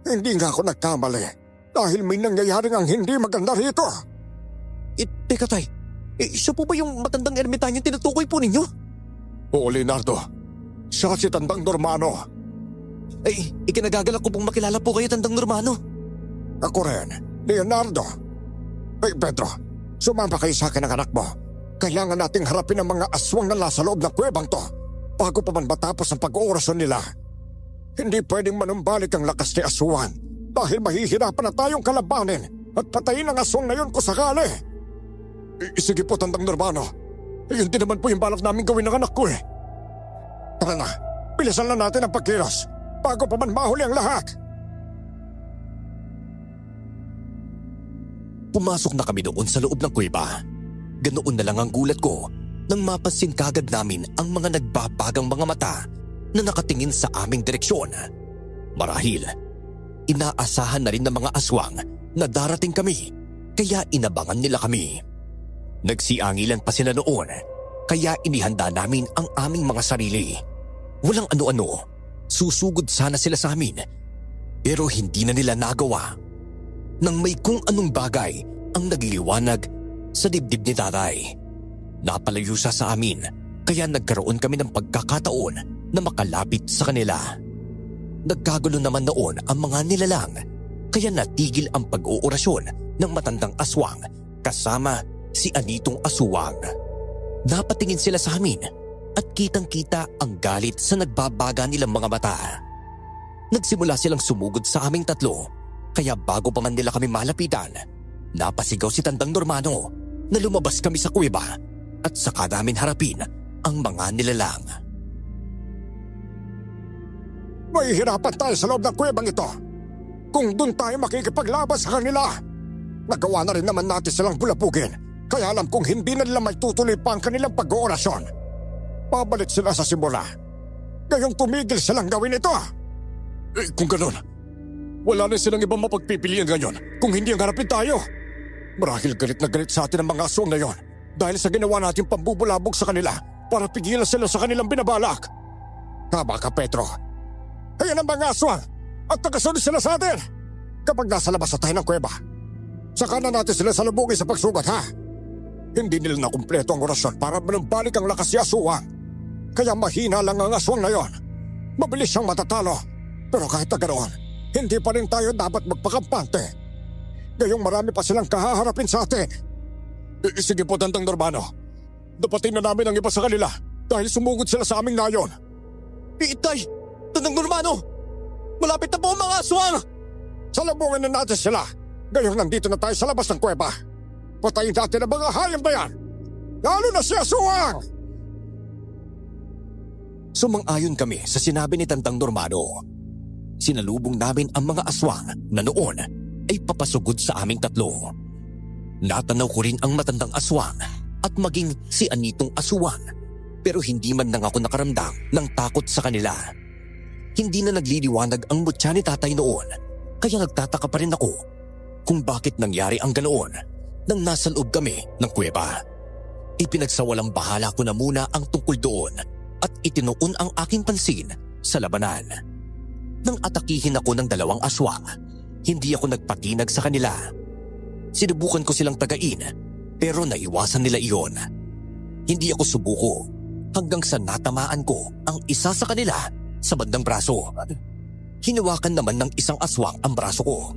Hindi nga ako nagkamali dahil may nangyayaring ang hindi maganda rito. Teka tay, siya po ba yung matandang ermitanyo tinutukoy po ninyo? Oo, Leonardo. Siya si Tandang Normano. Ay, ikinagagalak ko pong makilala po kayo, Tandang Normano. Ako rin, Leonardo. Ay, Pedro, sumama kayo sa akin ng anak mo. Kailangan nating harapin ang mga aswang na nasa loob ng kuwebang to bago pa man matapos ang pag-oorasyon nila. Hindi pwedeng manumbalik ang lakas ni aswang dahil mahihirapan na tayong kalabanin at patayin ang aswang na yun kung sakali. Sige po, Tandang Normano. Yun din naman po yung balak namin gawin ng anak ko eh. Tara na, bilisan lang natin ang pagkilos bago pa man mahuli ang lahat. Pumasok na kami doon sa loob ng kuweba. Ganoon na lang ang gulat ko nang mapasin kagad namin ang mga nagbabagang mga mata na nakatingin sa aming direksyon. Marahil, inaasahan na rin ng mga aswang na darating kami kaya inabangan nila kami. Nagsiangilan pa sila noon kaya inihanda namin ang aming mga sarili. Walang ano-ano, susugod sana sila sa amin pero hindi na nila nagawa. Nang may kung anong bagay ang nagliliwanag sa dibdib ni tatay. Napalayo siya sa amin kaya nagkaroon kami ng pagkakataon na makalapit sa kanila. Nagkagulo naman noon ang mga nilalang kaya natigil ang pag-oorasyon ng matandang aswang kasama si Anitong Aswang. Napatingin sila sa amin at kitang-kita ang galit sa nagbabaga nilang mga mata. Nagsimula silang sumugod sa aming tatlo kaya bago pa man nila kami malapitan, napasigaw si Tandang Normano na lumabas kami sa kuweba at saka namin harapin ang mga nilalang. Mahihirapan tayo sa loob ng kuwebang ito kung doon tayo makikipaglaban sa kanila. Nagawa na rin naman natin silang bulapugin kaya alam kong hindi na nila may tutuloy pa ang kanilang pag-oorasyon. Babalik sila sa simula. Gayong tumigil silang gawin ito. Kung ganun, wala na silang ibang mapagpipilian ngayon kung hindi ang harapin tayo. Marahil galit na galit sa atin ang mga aswang na yon dahil sa ginawa natin pambubulabog sa kanila para pigilan sila sa kanilang binabalak. Tama ka, Pedro. Ayan ang mga aswang at nakasunod sila sa atin. Kapag nasa labas na tayo ng kuweba, saka na natin sila salubungin sa pagsugat, ha? Hindi nila nakumpleto ang orasyon para manumbalik ang lakas ni aswang. Kaya mahina lang ang aswang na yon. Mabilis siyang matatalo. Pero kahit na ganoon, hindi pa rin tayo dapat magpakampante. Gayong marami pa silang kahaharapin sa atin. Sige po, Tandang Normano. Dapatin na namin ang iba sa kanila dahil sumugod sila sa aming nayon. Itay! Tandang Normano! Malapit na po ang mga aswang! Salubungin na natin sila. Gayong nandito na tayo sa labas ng kuweba. Patayin natin ang mga hayop na yan. Lalo na si aswang! Sumang-ayon kami sa sinabi ni Tandang Normano. Sinalubong namin ang mga aswang na noon ay papasugod sa aming tatlo. Natanaw ko rin ang matandang aswang at maging si Anitong Aswang pero hindi man lang ako nakaramdam ng takot sa kanila. Hindi na nagliliwanag ang mutya ni tatay noon kaya nagtataka pa rin ako kung bakit nangyari ang ganoon nang nasa loob kami ng kuweba. Ipinagsawalang bahala ko na muna ang tungkol doon at itinuon ang aking pansin sa labanan. Nang atakihin ako ng dalawang aswang, hindi ako nagpatinag sa kanila. Sinubukan ko silang tagain pero naiwasan nila iyon. Hindi ako subuko hanggang sa natamaan ko ang isa sa kanila sa bandang braso. Hinawakan naman ng isang aswang ang braso ko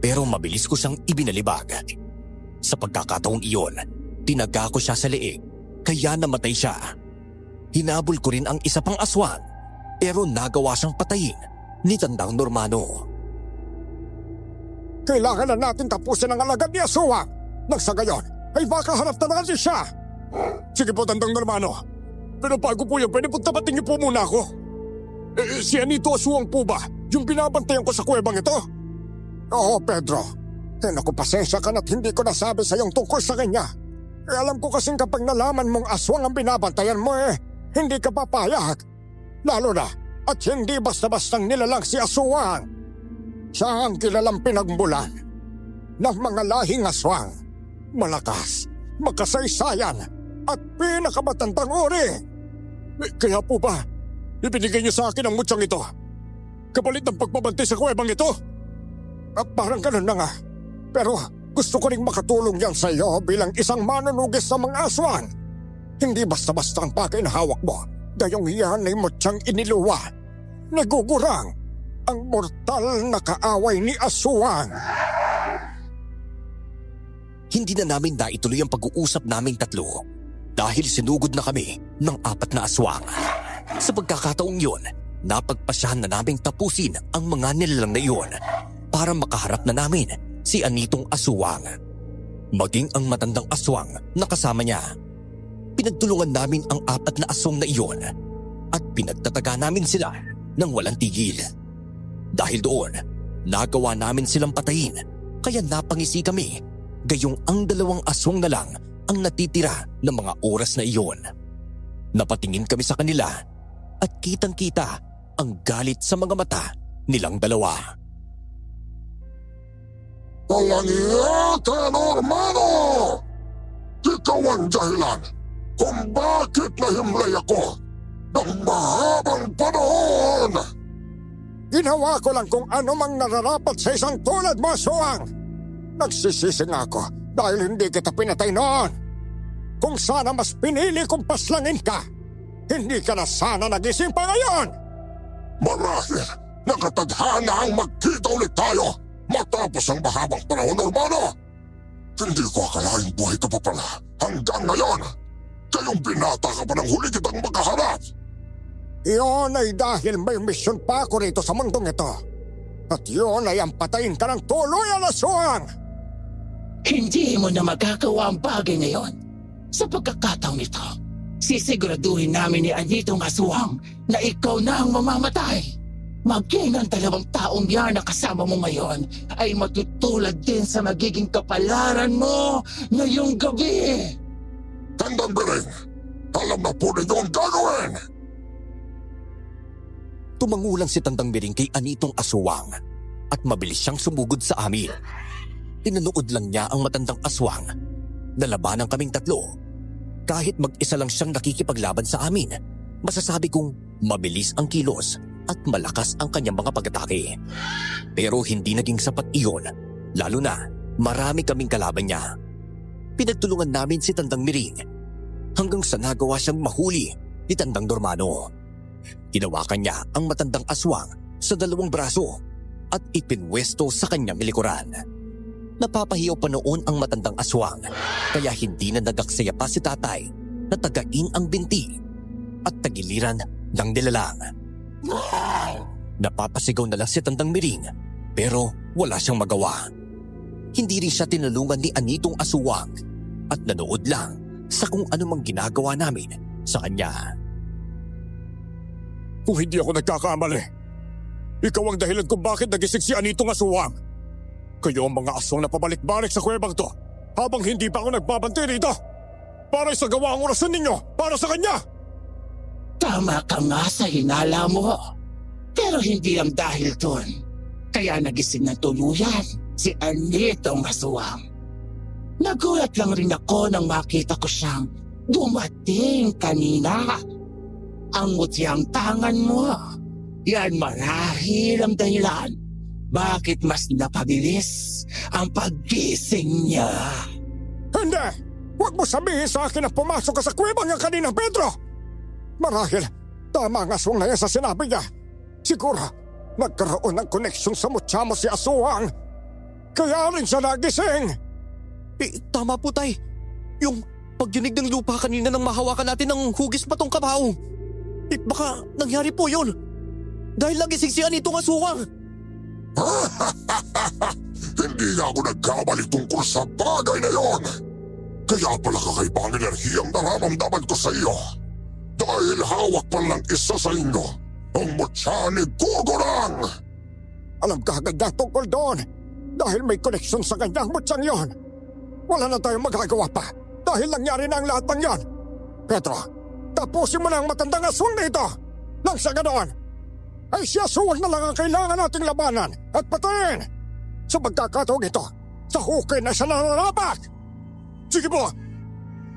pero mabilis ko siyang ibinalibag. Sa pagkakataong iyon, tinaga ko siya sa leeg kaya namatay siya. Hinabol ko rin ang isa pang aswang pero nagawa siyang patayin ni Tandang Normano. Kailangan na natin tapusin ang alagad ni aswang. Nang sa gayon, ay baka harap na natin siya. Sige po, Tandang Normano. Pero bago po yan, pwede po tapatin niyo po muna ako. Si Anito Aswang po ba yung binabantayan ko sa kuwebang ito? Oo, Pedro. Naku, pasensya ka na't hindi ko nasabi sa iyong tungkol sa kanya. Alam ko kasing kapag nalaman mong aswang ang binabantayan mo hindi ka papayag. Lalo na at hindi basta-bastang nilalang si aswang. Siya ang kilalang pinagmulan ng mga lahing aswang. Malakas, magkasaysayan at pinakamatandang uri. Kaya po ba, Ibinigay niyo sa akin ang mutsang ito. Kapalit ng pagpabantay sa kuwebang ito. Parang ganun na nga. Pero gusto ko ring makatulong yan sa iyo bilang isang manunugis sa mga aswang. Hindi basta-basta ang bagay na hawak mo. Gayong iyan ay mutsang iniluwa. Nagugurang ang mortal na kaaway ni aswang. Hindi na namin naituloy ang pag-uusap naming tatlo dahil sinugod na kami ng 4 na aswang. Sa pagkakataong yun, napagpasyahan na naming tapusin ang mga nilalang na iyon para makaharap na namin si Anitong Aswang. Maging ang matandang aswang na kasama niya. Pinagtulungan namin ang 4 na aswang na iyon at pinagtataga namin sila ng walang tigil. Dahil doon, nagawa namin silang patayin kaya napangisi kami gayong ang 2 aswang na lang ang natitira ng mga oras na iyon. Napatingin kami sa kanila at kitang-kita ang galit sa mga mata nilang 2. Kalangiyatan, hermano! Ikaw ang dahilan kung bakit nahimlay ako ng mahabang panahon! Ginawa ko lang kung ano mang nararapat sa isang tulad mo, aswang! Nagsisisi nga ako dahil hindi kita pinatay noon. Kung sana mas pinili kong paslangin ka, hindi ka na sana nagising pa ngayon! Marahil nakatadhana ang magkita ulit tayo matapos ang mahabang panahon, hermano! Hindi ko akalaing buhay ka pa pala hanggang ngayon! Kayong binata ka pa ng huli kitang makaharap! Iyon ay dahil may misyon pa ako rito sa mundong ito. At yun ay ang patayin ka ng tuluyan, aswang! Hindi mo na magagawa ang bagay ngayon. Sa pagkakataong ito, sisiguraduhin namin ni Anitong Aswang na ikaw na ang mamamatay. Maging ang 2 taong yan na kasama mo ngayon ay matutulad din sa magiging kapalaran mo ngayong gabi. Tandang Biring, alam na po ninyo ang gagawin! Tumangulang si Tandang Biring kay Anitong Aswang at mabilis siyang sumugod sa amin. Tinanood lang niya ang matandang aswang na labanan kaming 3. Kahit mag-isa lang siyang nakikipaglaban sa amin, masasabi kong mabilis ang kilos at malakas ang kanyang mga pag-atake. Pero hindi naging sapat iyon, lalo na marami kaming kalaban niya. Pinagtulungan namin si Tandang Miring hanggang sa nagawa siyang mahuli ni Tandang Dormano. Hinawakan niya ang matandang aswang sa 2 braso at ipinwesto sa kanyang likuran. Napapahiyaw pa noon ang matandang aswang kaya hindi na nagaksaya pa si tatay na tagain ang binti at tagiliran ng nilalang. Napapasigaw na lang si Tandang Miring pero wala siyang magawa. Hindi rin siya tinulungan ni Anitong Aswang at nanood lang sa kung anumang ginagawa namin sa kanya. Kung hindi ako nagkakamali, ikaw ang dahilan kung bakit nagising si Anitong Aswang. Kayo ang mga aswang na pabalik-balik sa kuwebang to habang hindi pa ako nagbabantay rito para isagawa ang orasan ninyo para sa kanya. Tama ka nga sa hinala mo. Pero hindi lang dahil doon. Kaya nagising ng tuluyan si Anitong Aswang. Nagulat lang rin ako nang makita ko siyang dumating kanina. Ang mutyang tangan mo. Yan marahil ang dahilan bakit mas napabilis ang paggising niya. Hindi! Huwag mo sabihin sa akin na pumasok ka sa kuwebang ng kanina, Pedro! Marahil tama ang aswang na yan sa sinabi niya. Siguro nagkaroon ng koneksyon sa mutya mo si Aswang. Kaya rin siya nagising. Tama po tay. Yung pagdinig ng lupa kanina nang mahawakan natin ng hugis patong kabaw. Baka nangyari po yun. Dahil nagising si Anitong Aswang. Hindi ako nagkamali tungkol sa bagay na yon. Kaya pala kakaibang enerhiyang nararamdaman ko sa iyo. Dahil hawak pa lang isa sa inyo, ang mutya ni Gugurang. Alam ka agad na tungkol doon. Dahil may koneksyon sa kanyang mutyang yon. Wala na tayong magagawa pa. Dahil nangyari na ang lahat ng yan. Pedro, tapusin mo na ang matandang aswang na ito. Nang sa ganoon, ay si Aswang na lang ang kailangan nating labanan at patayin. Sa pagkakataong ito, sa hukay na siya nararapat. Sige po,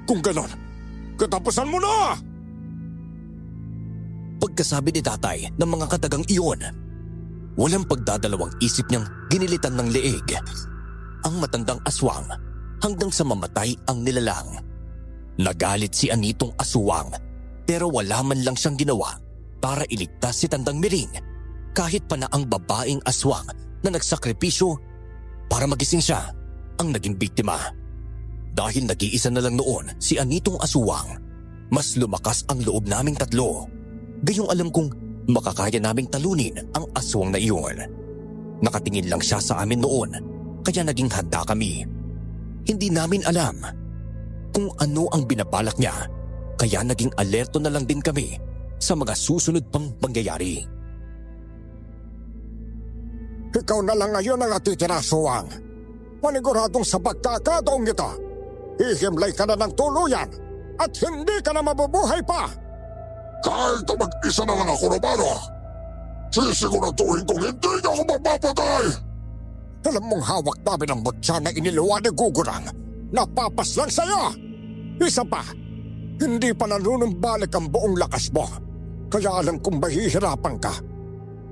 kung ganon, katapusan mo na! Pagkasabi ni tatay ng mga katagang iyon, walang pagdadalawang isip niyang ginilitan ng leeg ang matandang aswang hanggang sa mamatay ang nilalang. Nagalit si Anitong aswang pero wala man lang siyang ginawa para iligtas si Tandang Miring kahit pa na ang babaeng aswang na nagsakripisyo para magising siya ang naging biktima. Dahil nag-iisa na lang noon si Anitong aswang, mas lumakas ang loob naming tatlo. Gayong alam kong makakaya naming talunin ang aswang na iyon. Nakatingin lang siya sa amin noon kaya naging handa kami. Hindi namin alam kung ano ang binabalak niya kaya naging alerto na lang din kami sa mga susunod pang pangyayari. Ikaw na lang ngayon ang natitira, aswang. Maniguradong sa pagkakataong ito, ihimlay ka na ng tuluyan at hindi ka na mabubuhay pa. Kahit na mag-isa na lang ako, Romano, sisiguraduhin kong hindi niya ako mapapatay. Alam mong hawak namin ang mutya na iniluwa ni Gugurang. Napapas lang sa'yo. Isa pa, hindi pa nanunumbalik ang buong lakas mo. Kaya alam kong mahihirapan ka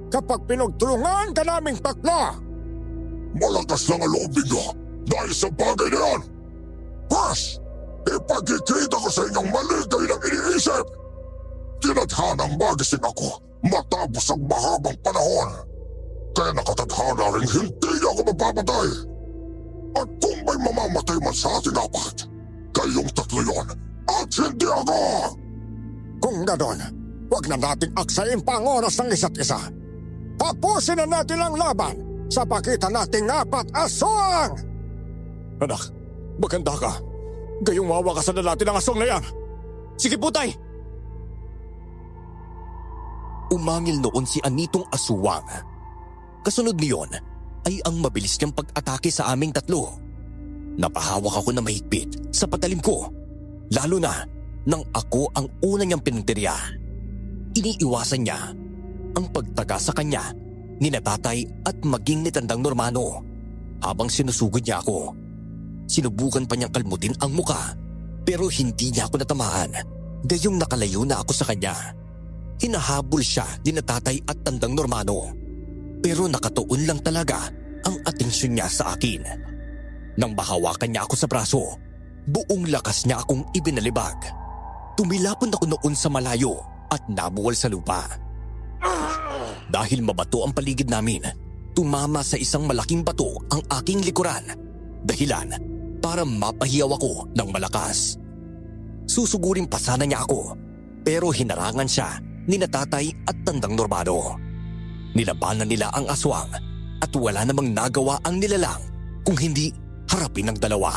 kapag pinagtulungan ka naming tatlo. Malakas lang ang loob ninyo dahil sa bagay na yan. Pas, ipagkikita ko sa inyong mali kayo ng iniisip. Tinadhanang magising ako matapos ang mahabang panahon. Kaya nakatadhana rin hindi niya ako mapapatay. At kung may mamamatay man sa ating apat, kayong tatlo yon at hindi ako. Kung ganon, huwag na nating aksayin pa ang oras ng isa't isa. Tapusin na natin ang laban sa pagitan nating apat aswang! Anak, maganda ka. Gayong mawakasan na natin ang aswang na yan. Sige po, tay! Umangil noon si Anitong aswang. Kasunod niyon ay ang mabilis niyang pag-atake sa aming tatlo. Napahawak ako na mahigpit sa patalim ko, lalo na nang ako ang una niyang pinuntirya. Iniiwasan niya ang pagtaga sa kanya ni Natatay at maging ni Tandang Normano. Habang sinusugod niya ako, sinubukan pa niyang kalmutin ang muka pero hindi niya ako natamaan. Gayong nakalayo na ako sa kanya. Hinahabol siya ni Natatay at Tandang Normano. Pero nakatuon lang talaga ang atensyon niya sa akin. Nang mahawakan niya ako sa braso, buong lakas niya akong ibinalibag. Tumilapon ako noon sa malayo at nabuwal sa lupa. Dahil mabato ang paligid namin, tumama sa isang malaking bato ang aking likuran. Dahilan para mapahiyaw ako ng malakas. Susugurin pa sana niya ako, pero hinarangan siya ni Natatay at Tandang Normano. Nilabanan nila ang aswang at wala namang nagawa ang nilalang kung hindi harapin ng dalawa.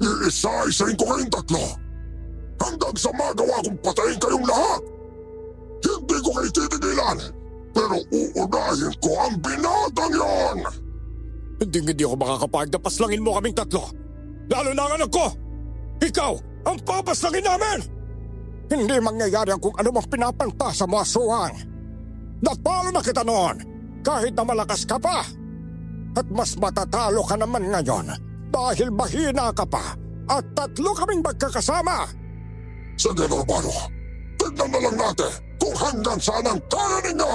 Iisa-isahin ko kayong tatlo hanggang sa magawa kong patayin kayong lahat. Hindi ko kayo titigilan, pero uunahin ko ang binatang yon. Hindi ako makakapayag na paslangin mo kaming tatlo. Lalo na ang anak ko! Ikaw ang papaslangin namin! Hindi mangyayari ang kung ano mang pinapantasa mo, aswang. Natalo na kita noon, kahit na malakas ka pa. At mas matatalo ka naman ngayon dahil mahina ka pa at tatlo kaming magkakasama. Sige, Normano, tignan na lang natin kung hanggang saan ang kaya ninyo.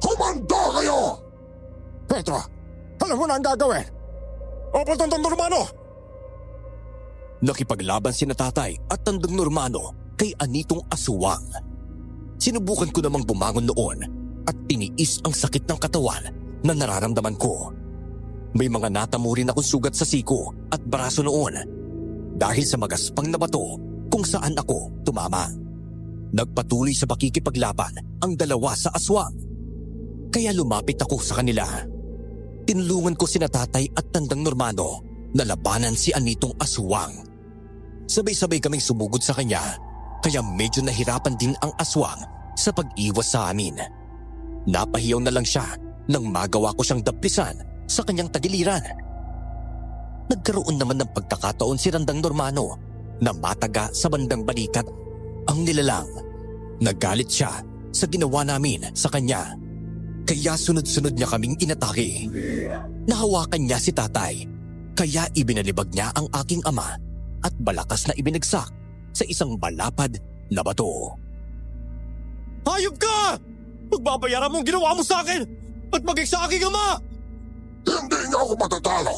Humanda kayo! Pedro, alam mo na ang gagawin. Opo, Tandang Normano! Nakipaglaban si Natatay at Tandang Normano kay Anitong aswang. Sinubukan ko namang bumangon noon at tiniis ang sakit ng katawan na nararamdaman ko. May mga natamo rin akong sugat sa siko at braso noon dahil sa magaspang na bato kung saan ako tumama. Nagpatuloy sa pakikipaglaban ang dalawa sa aswang. Kaya lumapit ako sa kanila. Tinulungan ko si Natatay at Tandang Normano na labanan si Anitong aswang. Sabay-sabay kaming sumugod sa kanya. Kaya medyo nahirapan din ang aswang sa pag-iwas sa amin. Napahiyaw na lang siya nang magawa ko siyang daplisan sa kanyang tagiliran. Nagkaroon naman ng pagkakataon si Tandang Normano na mataga sa bandang balikat ang nilalang. Nagalit siya sa ginawa namin sa kanya. Kaya sunod-sunod niya kaming inatake. Nahawakan niya si Tatay, kaya ibinalibag niya ang aking ama at balakas na ibinagsak sa isang balapad na bato. Hayop ka! Pagbabayaran mo ang ginawa mo sa akin at maging sa aking ama! Hindi niya ako matatalo.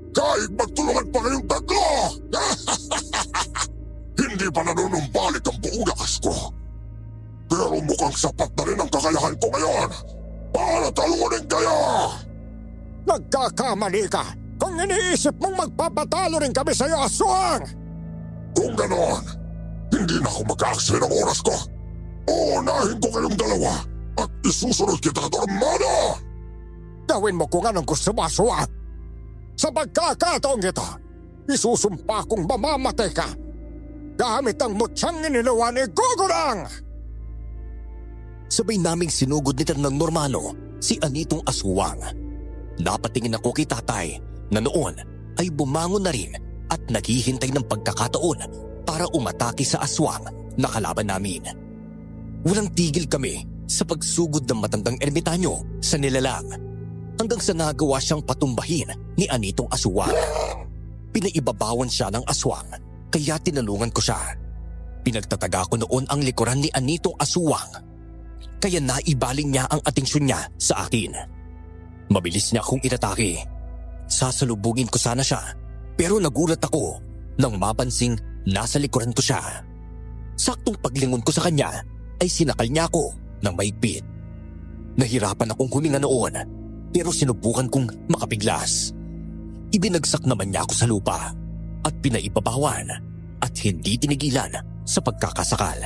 Kahit magtulungan pa kayong tatlo! Hindi pa nanunumbalik ang buong lakas ko. Pero mukhang sapat na rin ang kakayahan ko ngayon para talunin kayo! Nagkakamali ka kung iniisip mong magpapatalo rin kami sa'yo, aswang! Kung ganon, hindi na ako mag-aaksaya ng oras ko. Uunahin ko kayong dalawa at isusunod kita, Dormado! Gawin mo kung anong gusto mo, aswang! Sa pagkakataong ito, isusumpa kong mamamatay ka gamit ang mutyang iniluwa ni Gugurang! Sabay naming sinugod ni Tandang Normano si Anitong Aswang. Napatingin ako kay tatay na noon ay bumangon na rin at naghihintay ng pagkakataon para umatake sa aswang na kalaban namin. Walang tigil kami sa pagsugod ng matandang ermitanyo sa nilalang hanggang sa nagawa siyang patumbahin ni Anitong Aswang. Pinaibabawan siya ng aswang kaya tinulungan ko siya. Pinagtataga ko noon ang likuran ni Anitong Aswang kaya naibaling niya ang atensyon niya sa akin. Mabilis niya akong inatake. Sasalubungin ko sana siya pero nagulat ako nang mapansing nasa likuran ko siya. Saktong paglingon ko sa kanya ay sinakal niya ako ng mahigpit. Nahirapan akong huminga noon pero sinubukan kong makapiglas. Ibinagsak naman niya ako sa lupa at pinaibabawan at hindi tinigilan sa pagkakasakal.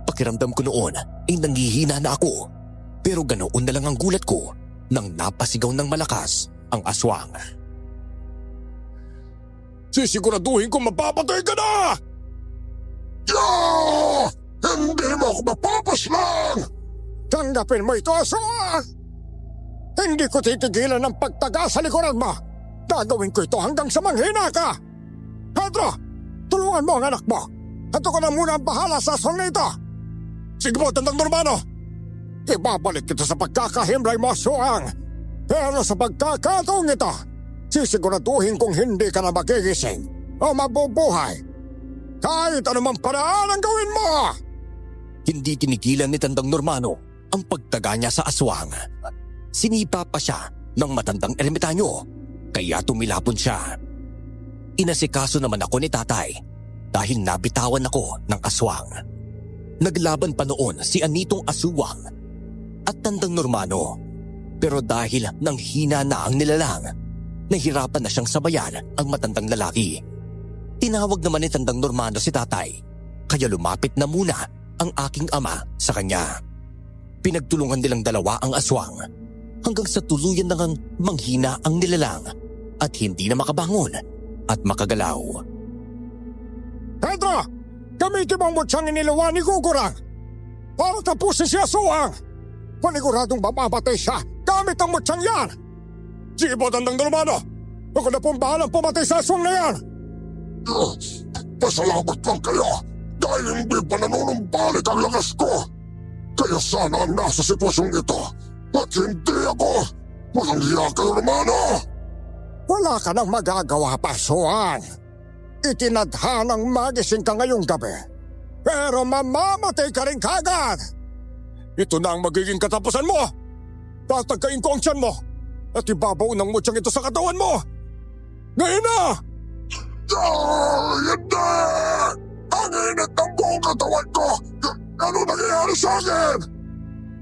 Pakiramdam ko noon ay nanghihina na ako pero ganoon na lang ang gulat ko nang napasigaw ng malakas ang aswang. Sisiguraduhin ko mapapatay ka na! Yeah! Hindi mo ako mapapaslang! Tanggapin mo ito, aswang! Hindi ko titigilan ang pagtaga sa likuran mo! Gagawin ko ito hanggang sa manghina ka! Pedro, tulungan mo ang anak mo! At ako na muna ang bahala sa aswang na ito! Sige po, Tandang Normano! Ibabalik kita sa pagkakahimlay mo, aswang! Pero sa pagkakataong ito, sisiguraduhin kong hindi ka na magigising o mabubuhay. Kahit anumang paraan ang gawin mo! Hindi tinigilan ni Tandang Normano ang pagtaga niya sa aswang. Sinipa pa siya ng matandang ermitanyo kaya tumilapon siya. Inasikaso naman ako ni tatay dahil nabitawan ako ng aswang. Naglaban pa noon si Anitong Aswang at Tandang Normano pero dahil nang hina na ang nilalang, nahirapan na siyang sabayan ang matandang lalaki. Tinawag naman ni Tandang Normano si tatay kaya lumapit na muna ang aking ama sa kanya. Pinagtulungan nilang dalawa ang aswang hanggang sa tuluyan na ngang manghina ang nilalang at hindi na makabangon at makagalaw. Pedro! Gamitin mo ang mutyang iniluwa ni Gugurang para tapusin si aswang! Paniguradong mamamatay siya gamit ang mutyang yan! Sige po, Tandang Normano! Ako na pong bahalang pumatay sa aswang na yan! Pasalamat lang kayo dahil hindi pa nanunumbalik ang lakas ko. Kaya sana ang nasa sitwasyong ito at hindi ako. Walang hiya kayo, Romano! Wala ka nang magagawa pa, aswang. Itinadhanang magising ka ngayong gabi. Pero mamamatay ka rin kagad! Ito na ang magiging katapusan mo! Tatagkain ko ang tiyan mo at ibabaw ng mutyang ito sa katawan mo! Ngayon na! Hindi! Ang init ng buong katawan ko! Ano nangyayari sa akin?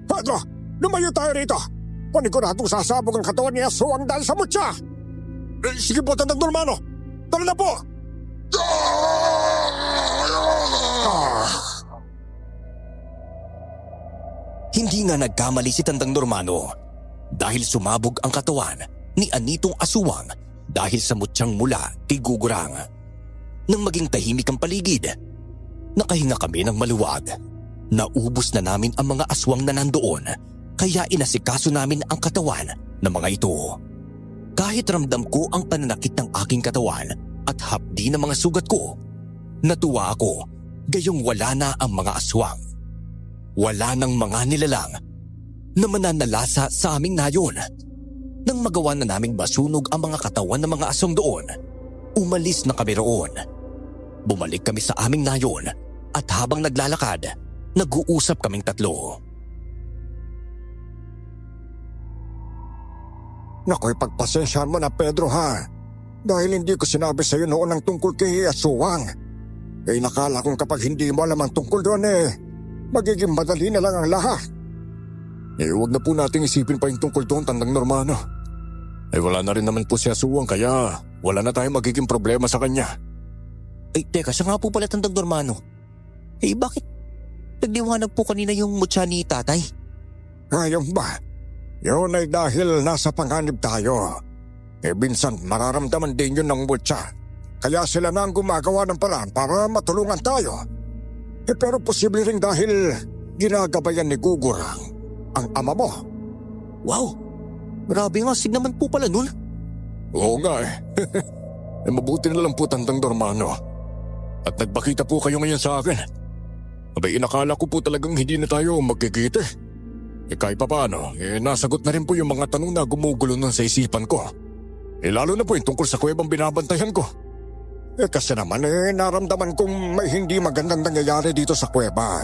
Pedro, lumayo tayo rito! Paniguradong sasabog ang katawan ni aswang dahil sa mutya! Sige po, Tandang Normano! Tara na po! Hindi nga nagkamali si Tandang Normano dahil sumabog ang katawan ni Anitong Aswang dahil sa mutyang mula kay Gugurang. Nang maging tahimik ang paligid, nakahinga kami ng maluwag. Naubos na namin ang mga aswang na nandoon kaya inasikaso namin ang katawan ng mga ito. Kahit ramdam ko ang pananakit ng aking katawan at hapdi ng mga sugat ko, natuwa ako gayong wala na ang mga aswang. Wala nang mga nilalang na mananalasa sa aming nayon. Nang magawa na naming masunog ang mga katawan ng mga aswang doon, umalis na kami roon. Bumalik kami sa aming nayon at habang naglalakad, nag-uusap kaming tatlo. Nakoy, pagpasensyahan mo na, Pedro, ha? Dahil hindi ko sinabi sa'yo noon ang tungkol kay Aswang. Nakala kong kapag hindi mo alam ang tungkol doon magiging madali na lang ang lahat. Huwag na po nating isipin pa yung tungkol doon, Tandang Normano. Wala na rin naman po si Aswang, kaya wala na tayong magiging problema sa kanya. Teka, siya nga po pala, Tandang Normano. Bakit nagliwanag po kanina yung mutya ni tatay? Ayun ba? Yun ay dahil nasa panganib tayo. Minsan mararamdaman din yun ng mutya. Kaya sila na ang gumagawa ng paraan para matulungan tayo. Pero posible rin dahil ginagabayan ni Gugurang ang ama mo. Wow! Grabe nga, sig naman po pala nun. Oo nga mabuti na lang po, Tandang Normano. At nagpakita po kayo ngayon sa akin. Inakala ko po talagang hindi na tayo magkikita. Kahit pa paano, nasagot na rin po yung mga tanong na gumugulo nun sa isipan ko. Lalo na po yung tungkol sa kuwebang binabantayan ko. Kasi naman naramdaman kong may hindi magandang nangyayari dito sa kuweba.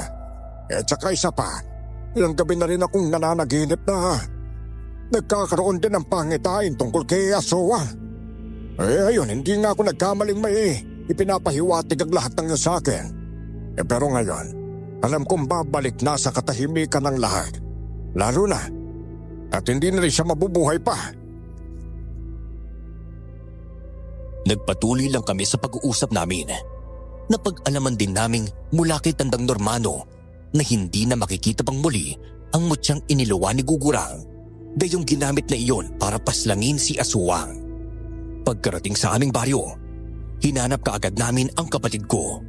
Tsaka isa pa, ilang gabi na rin akong nananaginip na nagkakaroon din ng pangitain tungkol kay Aswang. Ayun, hindi nga ako nagkamaling may ipinapahiwatig ang lahat ng yun sa akin. Pero ngayon, alam kong babalik na sa katahimikan ng lahat. Lalo na, at hindi na rin siya mabubuhay pa. Nagpatuloy lang kami sa pag-uusap namin. Napag-alaman din naming mula kay Tandang Normano na hindi na makikita pang muli ang mutyang iniluwa ni Gugurang, gayong ginamit na iyon para paslangin si Aswang. Pagkarating sa aming baryo, hinanap kaagad namin ang kapatid ko.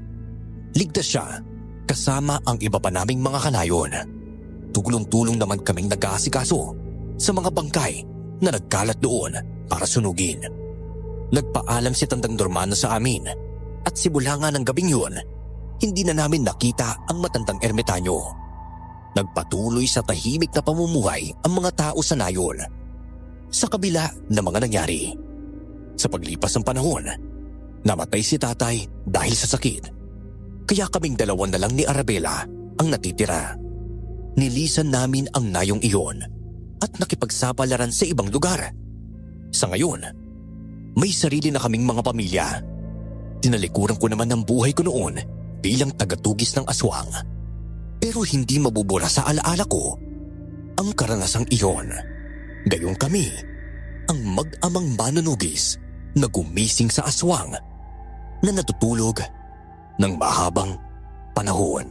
Ligtas siya kasama ang iba pa naming mga kanayon. Tulong-tulong naman kaming nag-aasikaso sa mga bangkay na nagkalat doon para sunugin. Nagpaalam si Tandang Normano sa amin at simula nga ng gabing yun, hindi na namin nakita ang matandang ermitanyo. Nagpatuloy sa tahimik na pamumuhay ang mga tao sa nayon. Sa kabila ng mga nangyari, sa paglipas ng panahon, namatay si tatay dahil sa sakit. Kaya kaming dalawa na lang ni Arabella ang natitira. Nilisan namin ang nayong iyon at nakipagsapalaran sa ibang lugar. Sa ngayon, may sarili na kaming mga pamilya. Tinalikuran ko naman ang buhay ko noon bilang tagatugis ng aswang. Pero hindi mabubura sa alaala ko ang karanasang iyon. Gayon kami, ang mag-amang manunugis na gumising sa aswang na natutulog ng mahabang panahon.